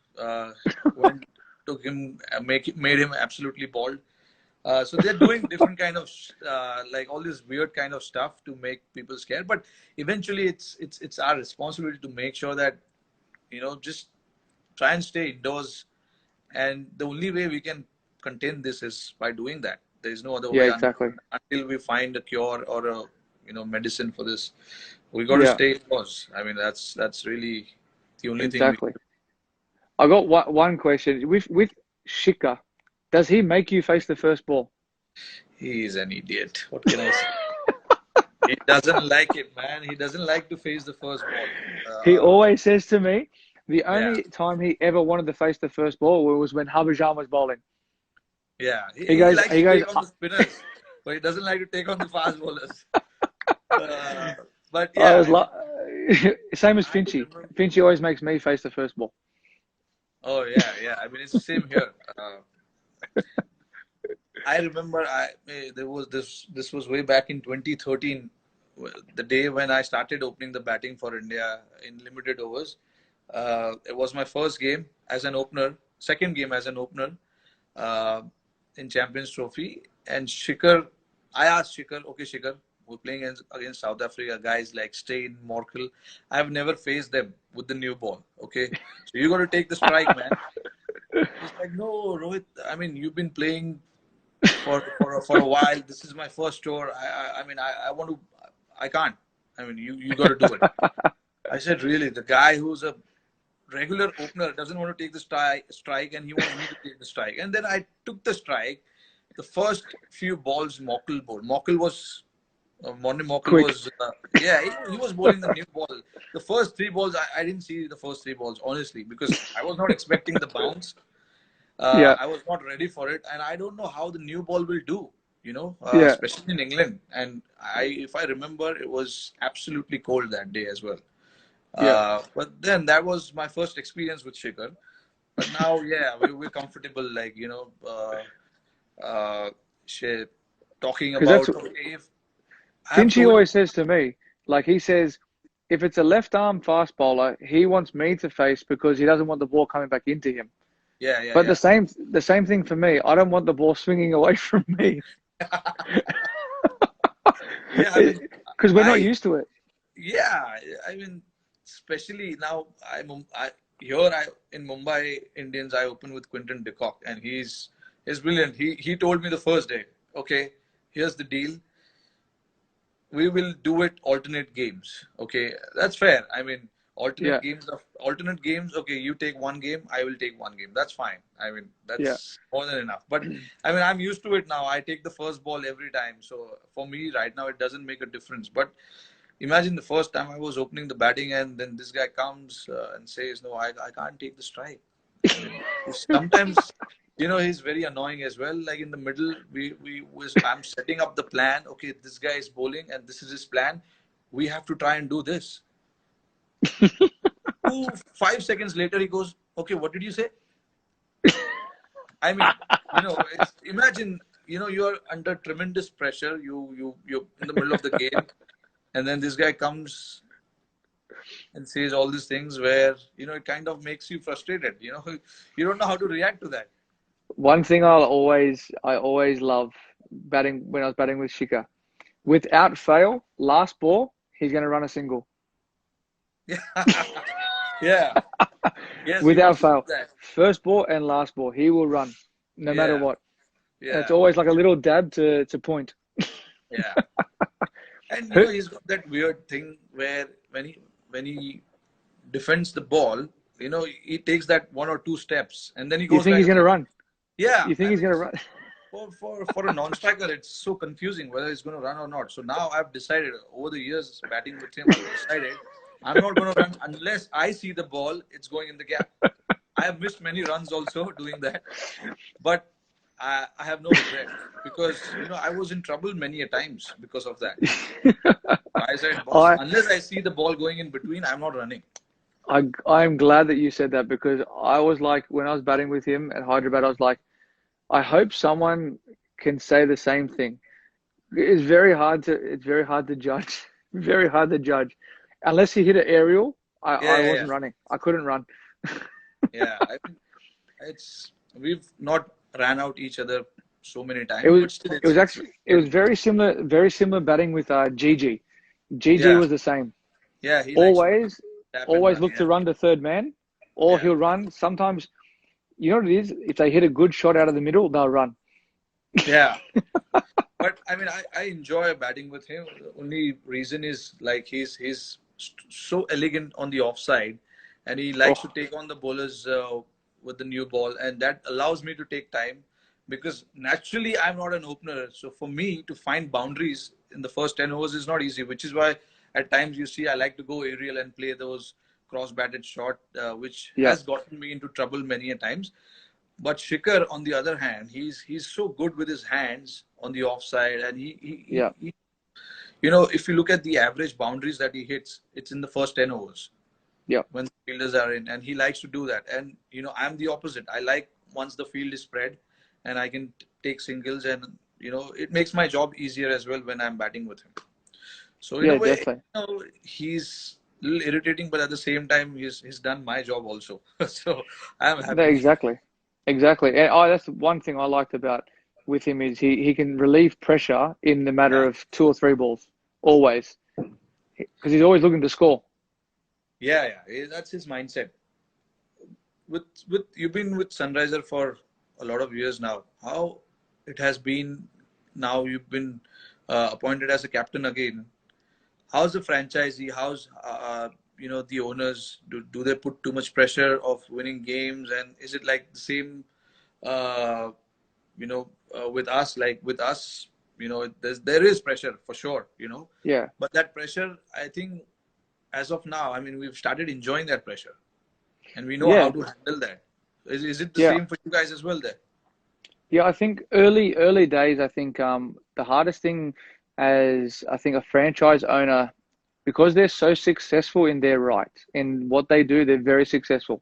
when took him, made him absolutely bald. So they're doing different kind of like all this weird kind of stuff to make people scared. But eventually, it's our responsibility to make sure that just try and stay indoors. And the only way we can contain this is by doing that. There is no other Yeah, way exactly. until we find a cure or a medicine for this. We got to Yeah, stay indoors. I mean, that's really the only thing we. exactly. I got one question with Shika. Does he make you face the first ball? He is an idiot. What can I say? He doesn't like it, man. He doesn't like to face the first ball. He always says to me, the Yeah, only time he ever wanted to face the first ball was when Harbhajan was bowling. yeah. He He goes, likes he to goes, take on the spinners, but he doesn't like to take on the fast bowlers. But I yeah, was I mean, like, same as I Finchy. remember. Finchy always makes me face the first ball. Oh yeah, yeah. I mean, it's the same here. I remember there was this was way back in 2013, the day when I started opening the batting for India in limited overs. It was my first game as an opener, second game as an opener uh, in Champions Trophy. And Shikhar, I asked Shikhar, okay, Shikhar, we're playing against South Africa, guys like Steyn, Morkel. I've never faced them with the new ball. Okay, so you got to take the strike, man. He's like, no, Rohit. I mean, you've been playing for a while. This is my first tour. I mean, I want to. I can't. I mean, you got to do it. I said, really, the guy who's a regular opener doesn't want to take the strike, and he wants me to take the strike. And then I took the strike. The first few balls, Mokkel bowled. Mokkel was Morne Mokkel Quick. was yeah, he was bowling the new ball. The first three balls, I didn't see the first three balls honestly because I was not expecting the bounce. Yeah, I was not ready for it, and I don't know how the new ball will do. yeah, Especially in England. And if I remember, it was absolutely cold that day as well. yeah. But then that was my first experience with Shikhar. But now, yeah, we're comfortable, like shit, talking Because that's about okay, if I have Finchy told you, always says to me, like he says, if it's a left arm fast bowler, he wants me to face because he doesn't want the ball coming back into him. yeah, yeah, But yeah, the same thing for me. I don't want the ball swinging away from me yeah. I mean, because we're not I used to it. yeah, I mean, especially now, I here I in Mumbai Indians, I open with Quinton de Kock, and he's brilliant. He told me the first day, okay, here's the deal. We will do it alternate games. Okay, that's fair. I mean, Yeah, alternate games. Okay, you take one game, I will take one game. That's fine. I mean, yeah, that's more than enough. But I mean, I'm used to it now. I take the first ball every time. So for me, right now, it doesn't make a difference. But imagine the first time I was opening the batting, and then this guy comes and says, "No, I can't take the strike." I mean, sometimes he's very annoying as well. Like in the middle, I'm setting up the plan. Okay, this guy is bowling, and this is his plan. We have to try and do this. 5 seconds later, he goes, "Okay, what did you say?" I mean, imagine, you're under tremendous pressure. You're in the middle of the game, and then this guy comes and says all these things where it kind of makes you frustrated. You don't know how to react to that. One thing I always love batting when I was batting with Shika. Without fail, last ball, he's going to run a single. Yeah. Yeah. Yes, he Without wants to do fail. that. First ball and last ball, he will run no matter Yeah. what. And it's Yeah. always like a little dab to point. Yeah. And Who, he's got that weird thing where when he defends the ball, he takes that one or two steps and then he you goes think back he's going to again. run? Yeah, You think I he's mean, going to run? for a non-striker, it's so confusing whether he's going to run or not. So now I've decided over the years batting with him, I've decided I'm not going to run unless I see the ball. It's going in the gap. I have missed many runs also doing that, but I have no regret because I was in trouble many a times because of that. I said, boss, I, unless I see the ball going in between, I'm not running. I'm glad that you said that because I was like, when I was batting with him at Hyderabad, I was like, I hope someone can say the same thing. It's very hard to judge. Very hard to judge. Unless he hit an aerial, Yeah, I yeah, yeah. wasn't running. I couldn't run. Yeah, I mean, we've not ran out each other so many It times, was but still, it was it's actually it was getting there. very similar batting with Gigi. Gigi Yeah, was the same. yeah, he likes to Always tap and always run. look Yeah, to run to third man, or yeah, he'll run. Sometimes you know what it is? If they hit a good shot out of the middle, they'll run. yeah. But I mean, I enjoy batting with him. The only reason is like he's so elegant on the offside, and he likes to Oh, take on the bowlers with the new ball, and that allows me to take time because naturally I'm not an opener. So for me to find boundaries in the first 10 overs is not easy, which is why at times you see I like to go aerial and play those cross-batted shot, which yeah, has gotten me into trouble many a times. But Shikhar, on the other hand, he's so good with his hands on the offside, and yeah, if you look at the average boundaries that he hits, it's in the first 10 overs yeah, when the fielders are in, and he likes to do that. And I'm the opposite. I like once the field is spread, and I can take singles, and it makes my job easier as well when I'm batting with him. So in a yeah, way, definitely. he's a little irritating, but at the same time, he's done my job also. So I'm No, happy. exactly, exactly. And that's one thing I liked about with him is he can relieve pressure in the matter Yeah. of two or three balls, always, because he's always looking to score. Yeah, yeah, that's his mindset. With you've been with Sunriser for a lot of years now. How it has been now you've been appointed as a captain again. How's the franchisee? How's the owners? Do they put too much pressure of winning games? And is it like the same? Uh, with us, like with us, there is pressure for sure. Yeah, But that pressure, I think, as of now, I mean, we've started enjoying that pressure and we know how yeah, to handle that. Is it the yeah. same for you guys as well there? Yeah, I think early days, I think the hardest thing as I think a franchise owner, because they're so successful in their right, in what they do, they're very successful.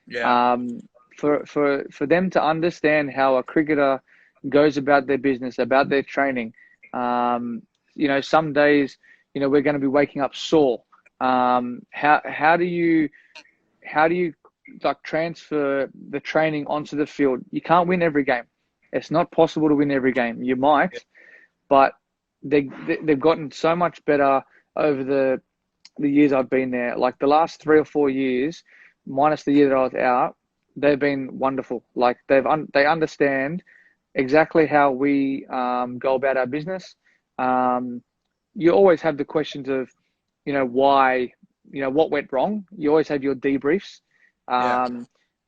Yeah, Um, for them to understand how a cricketer goes about their business, about their training. Um, some days, we're going to be waking up sore. How do you like transfer the training onto the field? You can't win every game. It's not possible to win every game. You yeah, might, but they've gotten so much better over the years I've been there. Like the last 3 or 4 years, minus the year that I was out, they've been wonderful. Like they understand exactly how we go about our business. Um, you always have the questions of, why, what went wrong. You always have your debriefs, yeah,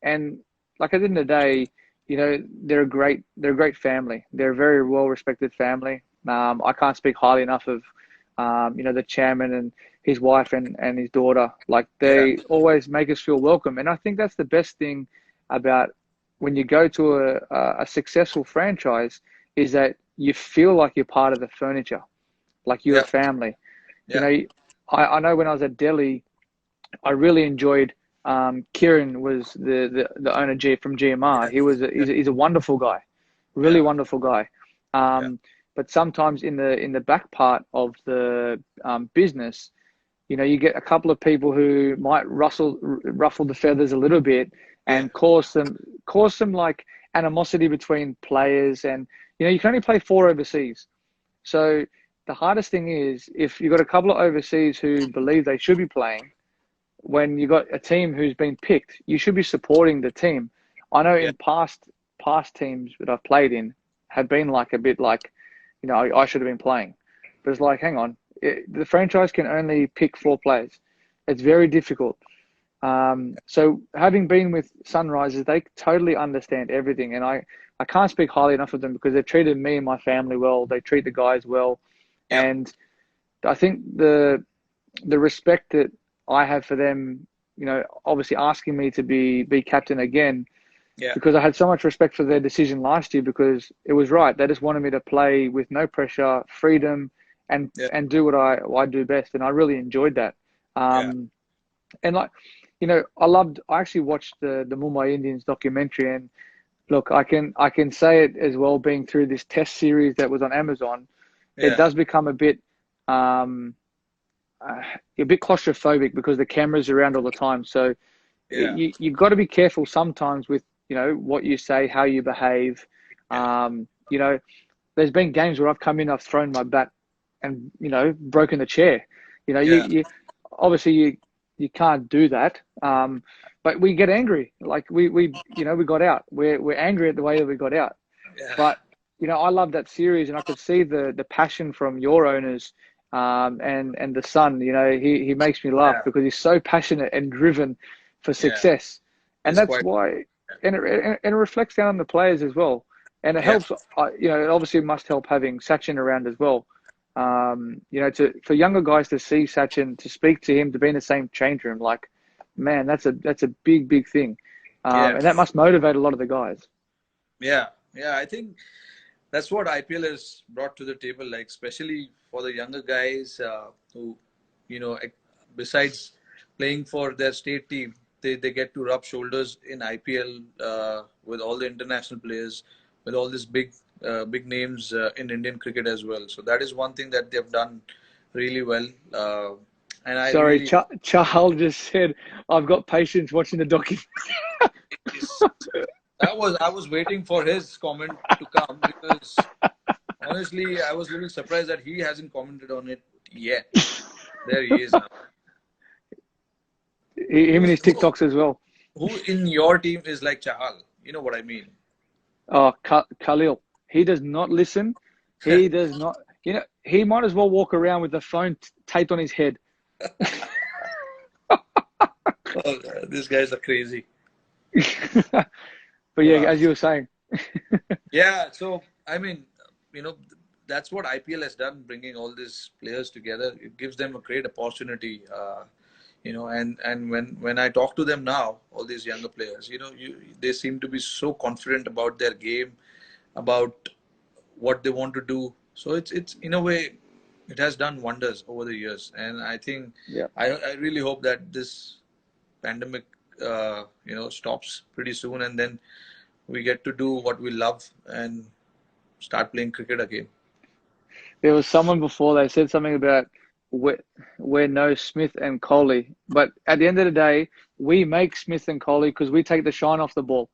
and like at the end of the day, they're a great family. They're a very well respected family. I can't speak highly enough of, the chairman and his wife and his daughter. Like yeah, they always make us feel welcome, and I think that's the best thing about when you go to a successful franchise is that you feel like you're part of the furniture, like you're a yeah, family. You yeah, know, I know when I was at Delhi, I really enjoyed. Kieran was the owner from GMR. yeah, He's a wonderful guy, really yeah, wonderful guy. yeah, But sometimes in the back part of the business, you get a couple of people who might ruffle the feathers a little bit yeah, and cause some like animosity between players, and you can only play 4 overseas. So the hardest thing is if you've got a couple of overseas who believe they should be playing, when you got a team who's been picked, you should be supporting the team. I know Yeah. in past teams that I've played in have been like a bit like, I should have been playing. But it's like, hang on, the franchise can only pick 4 players. It's very difficult. So having been with Sunrisers, they totally understand everything, and I can't speak highly enough of them because they've treated me and my family well. They treat the guys well, Yeah. and I think the respect that I have for them, obviously asking me to be captain again, Yeah. because I had so much respect for their decision last year because it was right. They just wanted me to play with no pressure, freedom, and Yeah. do what I do best, and I really enjoyed that. Yeah. And like, I actually watched the Mumbai Indians documentary, and look, I can say it as well, being through this test series that was on Amazon, it Yeah. does become um, a bit claustrophobic because the camera's around all the time. So Yeah. you've got to be careful sometimes with, what you say, how you behave. Yeah. There's been games where I've come in, I've thrown my bat and, broken the chair. Yeah. You obviously you can't do that. But we get angry. Like we got out. We're angry at the way that we got out. Yeah. But I love that series, and I could see the passion from your owners, and the son. He makes me laugh Yeah. because he's so passionate and driven for Yeah. success, and It's that's quite. why. And it reflects down on the players as well, and it Yeah. helps. It obviously must help having Sachin around as well. For younger guys to see Sachin, to speak to him, to be in the same change room, like, man, that's a big thing, Yeah. and that must motivate a lot of the guys. Yeah. Yeah. I think that's what IPL has brought to the table, like especially for the younger guys who, besides playing for their state team, they get to rub shoulders in IPL with all the international players, with all these big names in Indian cricket as well. So that is one thing that they've done really well. And I Sorry, really, Charles just said, I've got patience watching the documentary. I was waiting for his comment to come because honestly, I was a little surprised that he hasn't commented on it yet. There he is now. Him and his TikToks as well. Who in your team is like Chahal? You know what I mean? Oh, Khalil. He does not listen. He does not. He might as well walk around with the phone taped on his head. Oh, these guys are crazy. But yeah, as you were saying. Yeah, so I mean, that's what IPL has done, bringing all these players together. It gives them a great opportunity. And when I talk to them now, all these younger players, they seem to be so confident about their game, about what they want to do. So it's in a way, it has done wonders over the years. And I think Yeah. I really hope that this pandemic, stops pretty soon, and then we get to do what we love and start playing cricket again. There was someone before, they said something about we're no Smith and Kohli. But at the end of the day, we make Smith and Kohli because we take the shine off the ball.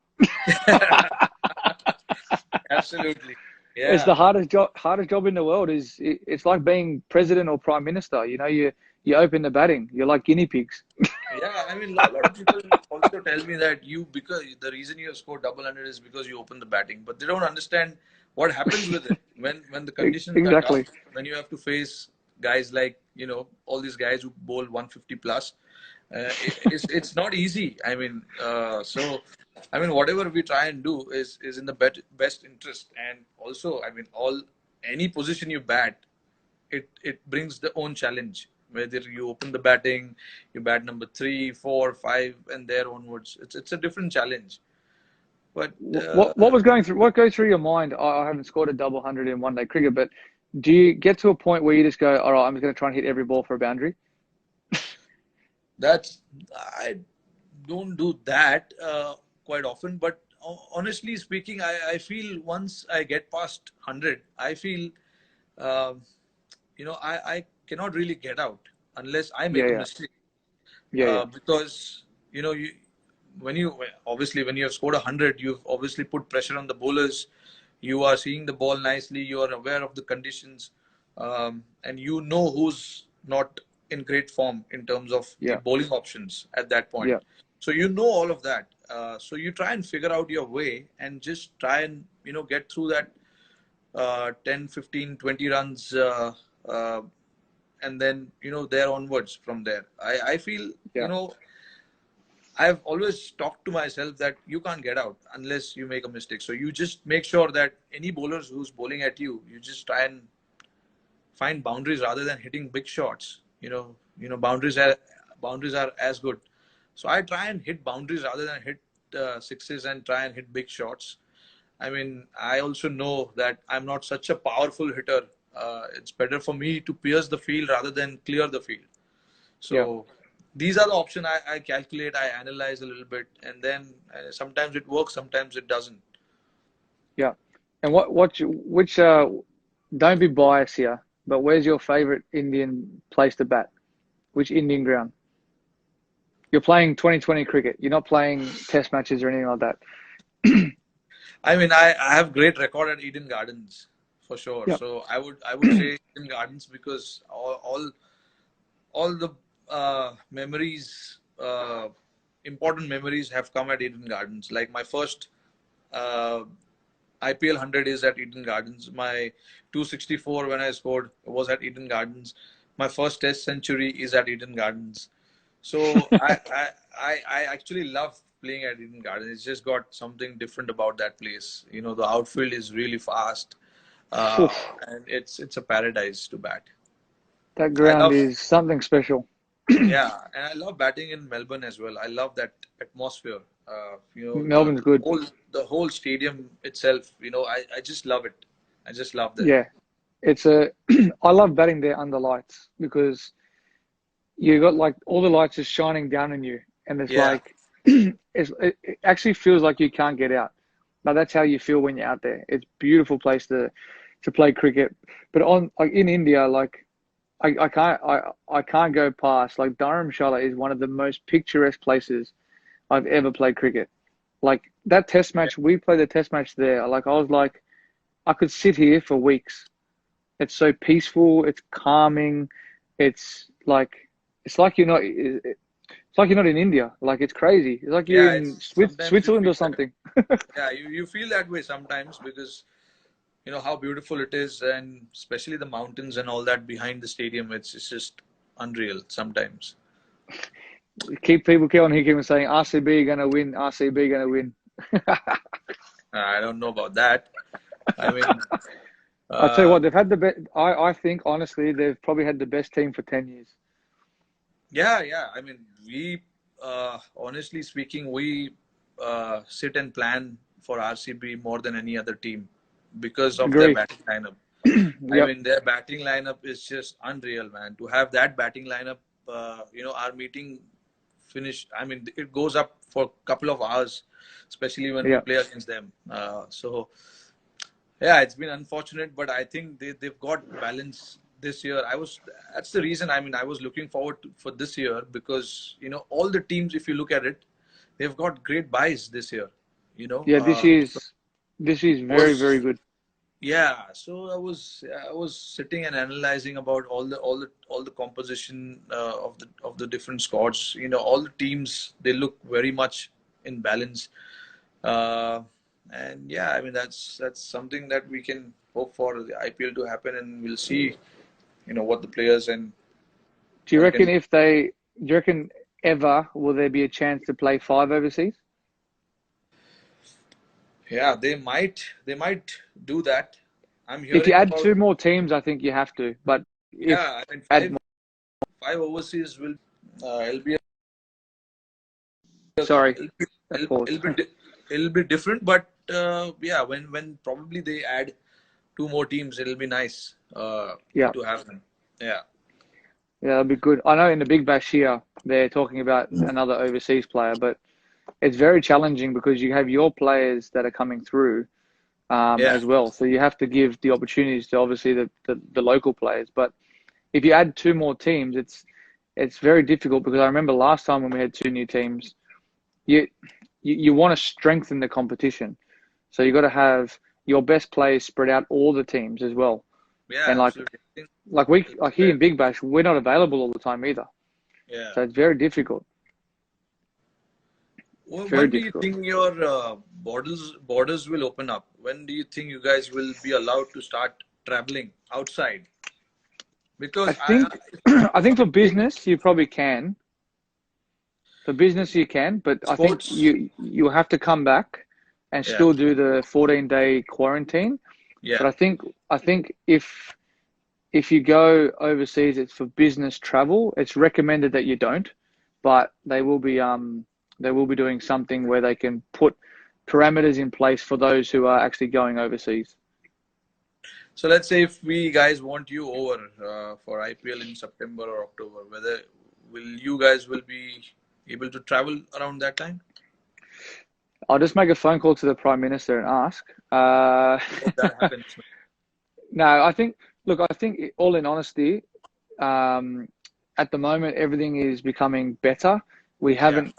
Absolutely. Yeah. It's the hardest job in the world. It's like being president or prime minister. You open the batting. You're like guinea pigs. Yeah, I mean, a lot of people also tell me that because the reason you have scored double hundred is because you open the batting, but they don't understand what happens with it when the conditions are Exactly. tough, when you have to face guys like all these guys who bowl 150 plus. It's not easy. I mean, whatever we try and do is in the best interest, and also, I mean, any position you bat, it brings the own challenge. Whether you open the batting, you bat number 3, 4, 5, and there onwards, it's a different challenge. But What goes through your mind? I haven't scored a double hundred in one day cricket, but do you get to a point where you just go, all right, I'm just going to try and hit every ball for a boundary? I don't do that quite often, but honestly speaking, I feel once I get past 100, I feel I cannot really get out unless I make a Yeah. mistake. Yeah. Because when you obviously when you have scored 100, you've obviously put pressure on the bowlers. You are seeing the ball nicely. You are aware of the conditions, and you know who's not in great form in terms of the Yeah. bowling options at that point. Yeah. So you know all of that. So you try and figure out your way and just try and get through that 10, 15, 20 runs, uh, and then there onwards from there. I feel Yeah. I've always talked to myself that you can't get out unless you make a mistake. So you just make sure that any bowlers who's bowling at you, you just try and find boundaries rather than hitting big shots. Boundaries are as good. So I try and hit boundaries rather than hit sixes and try and hit big shots. I mean, I also know that I'm not such a powerful hitter. It's better for me to pierce the field rather than clear the field. Yeah. So these are the options I calculate, I analyze a little bit, and then sometimes it works, sometimes it doesn't. Yeah. And which don't be biased here, but where's your favorite Indian place to bat? Which Indian ground? You're playing 2020 cricket. You're not playing test matches or anything like that. I mean, I have great record at Eden Gardens for sure. Yeah. So I would say Eden Gardens because all the memories, important memories have come at Eden Gardens. Like my first uh, IPL 100 is at Eden Gardens. My 264 when I scored was at Eden Gardens. My first Test century is at Eden Gardens. So I actually love playing at Eden Gardens. It's just got something different about that place. The outfield is really fast, Oof, and it's a paradise to bat. that I ground love is something special. Yeah, and I love batting in Melbourne as well. I love that atmosphere. The Melbourne's good. whole stadium itself. I just love it. I just love that. Yeah. It's a I love batting there under lights because you got like all the lights just shining down on you, and it's Yeah, like it actually feels like you can't get out. But that's how you feel when you're out there. It's a beautiful place to play cricket. But on like in India, like I can't go past like Dharamshala is one of the most picturesque places I've ever played cricket. Like that test yeah, match, we played the test match there. Like I was like, I could sit here for weeks. It's so peaceful. It's calming. It's like it's like you're not in India. Like it's crazy. It's like you're yeah. in It's sometimes you Switzerland feel or that. something. Yeah, you feel that way sometimes because how beautiful it is, and especially the mountains and all that behind the stadium. It's just unreal sometimes. Keep on here, keep on saying RCB gonna win. RCB gonna win. I don't know about that. I mean, I tell you uh, what, they've had the best. I think honestly, they've probably had the best team for 10 years. yeah, yeah. I mean, we, honestly speaking, we sit and plan for RCB more than any other team because of their Agree. batting lineup. I Yep. mean, their batting lineup is just unreal, man. To have that batting lineup, our meeting finished. I mean, it goes up for a couple of hours, especially when we Yeah. play against them. So yeah, it's been unfortunate, but I think they've got balance this year. That's the reason. I mean, I was looking forward for this year because all the teams, if you look at it, they've got great buys this year. You know, Yeah. uh, This is very very was good. yeah. So I was sitting and analyzing about all the composition of the different squads. All the teams, they look very much in balance. Uh, and yeah, I mean that's something that we can hope for the IPL to happen, and we'll see, what the players and Do you all reckon can. if they? Do you reckon ever will there be a chance to play five overseas? Yeah, they might do that. I'm If you hearing add about. two more teams, I think you have to. But if Yeah, I mean add five more, five overseas will it'll be sorry, it'll be that it'll, pause. it'll be di- it'll be different, but yeah, when probably they add two more teams, it'll be nice Yeah, to have them. Yeah, yeah, that'd be good. I know in the Big Bash here they're talking about another overseas player, but it's very challenging because you have your players that are coming through yeah, as well. So you have to give the opportunities to obviously the local players. But if you add two more teams, it's very difficult because I remember last time when we had two new teams, you want to strengthen the competition. So you got to have your best players spread out all the teams as well. Yeah, And absolutely. like here in Big Bash, we're not available all the time either. Yeah. So it's very difficult. Very When do you difficult. think your borders will open up? When do you think you guys will be allowed to start traveling outside? Because I think for business you probably can. For business you can, but I think sports, you have to come back and yeah, still do the 14-day quarantine. yeah. But I think if you go overseas, it's for business travel. It's recommended that you don't, but they will be doing something where they can put parameters in place for those who are actually going overseas. So let's say if we guys want you over for IPL in September or October, whether you guys will be able to travel around that time? I'll just make a phone call to the Prime Minister and ask. Hope that happens. No, I think all in honesty, at the moment everything is becoming better. We haven't.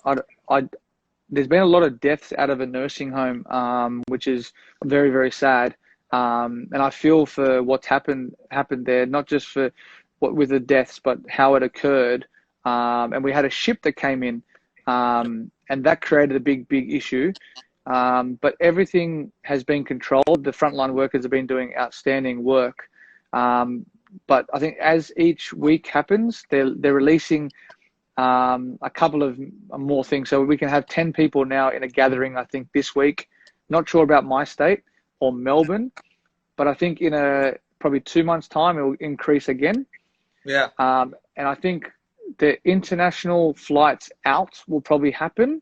There's been a lot of deaths out of a nursing home, which is very, very sad. And I feel for what's happened there, not just for what with the deaths, but how it occurred. And we had a ship that came in, and that created a big, big issue. But everything has been controlled. The frontline workers have been doing outstanding work. But I think as each week happens, they're releasing a couple of more things. So we can have 10 people now in a gathering, I think, this week. Not sure about my state or Melbourne, but I think in probably 2 months' time, it will increase again. Yeah. And I think the international flights out will probably happen,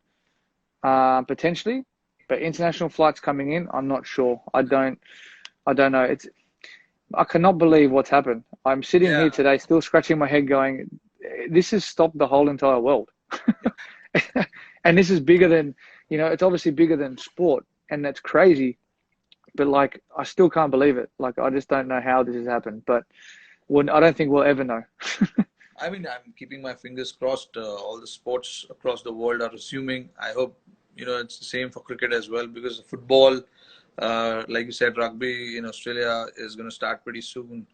potentially. But international flights coming in, I'm not sure. I don't know. I cannot believe what's happened. I'm sitting here today still scratching my head going, this has stopped the whole entire world. And this is bigger than, it's obviously bigger than sport, and that's crazy. But like, I still can't believe it. Like, I just don't know how this has happened, but I don't think we'll ever know. I mean, I'm keeping my fingers crossed. All the sports across the world are resuming. I hope, it's the same for cricket as well, because football, like you said, rugby in Australia is going to start pretty soon.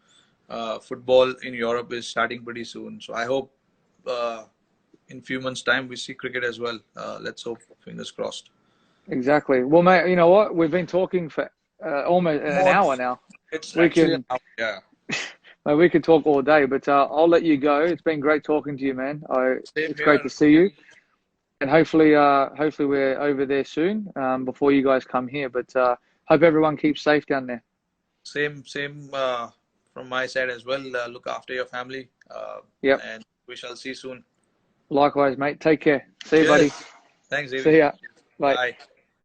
Football in Europe is starting pretty soon. So I hope in a few months' time we see cricket as well. Let's hope, fingers crossed. Exactly. Well, mate, you know what? We've been talking for almost an hour now. It's actually an hour, yeah. Mate, we could talk all day, but I'll let you go. It's been great talking to you, man. It's great to see you. And hopefully we're over there soon before you guys come here. But hope everyone keeps safe down there. Same from my side as well. Look after your family. Yep. And we shall see you soon. Likewise, mate. Take care. See you, buddy. Thanks, David. See ya. Bye. Bye.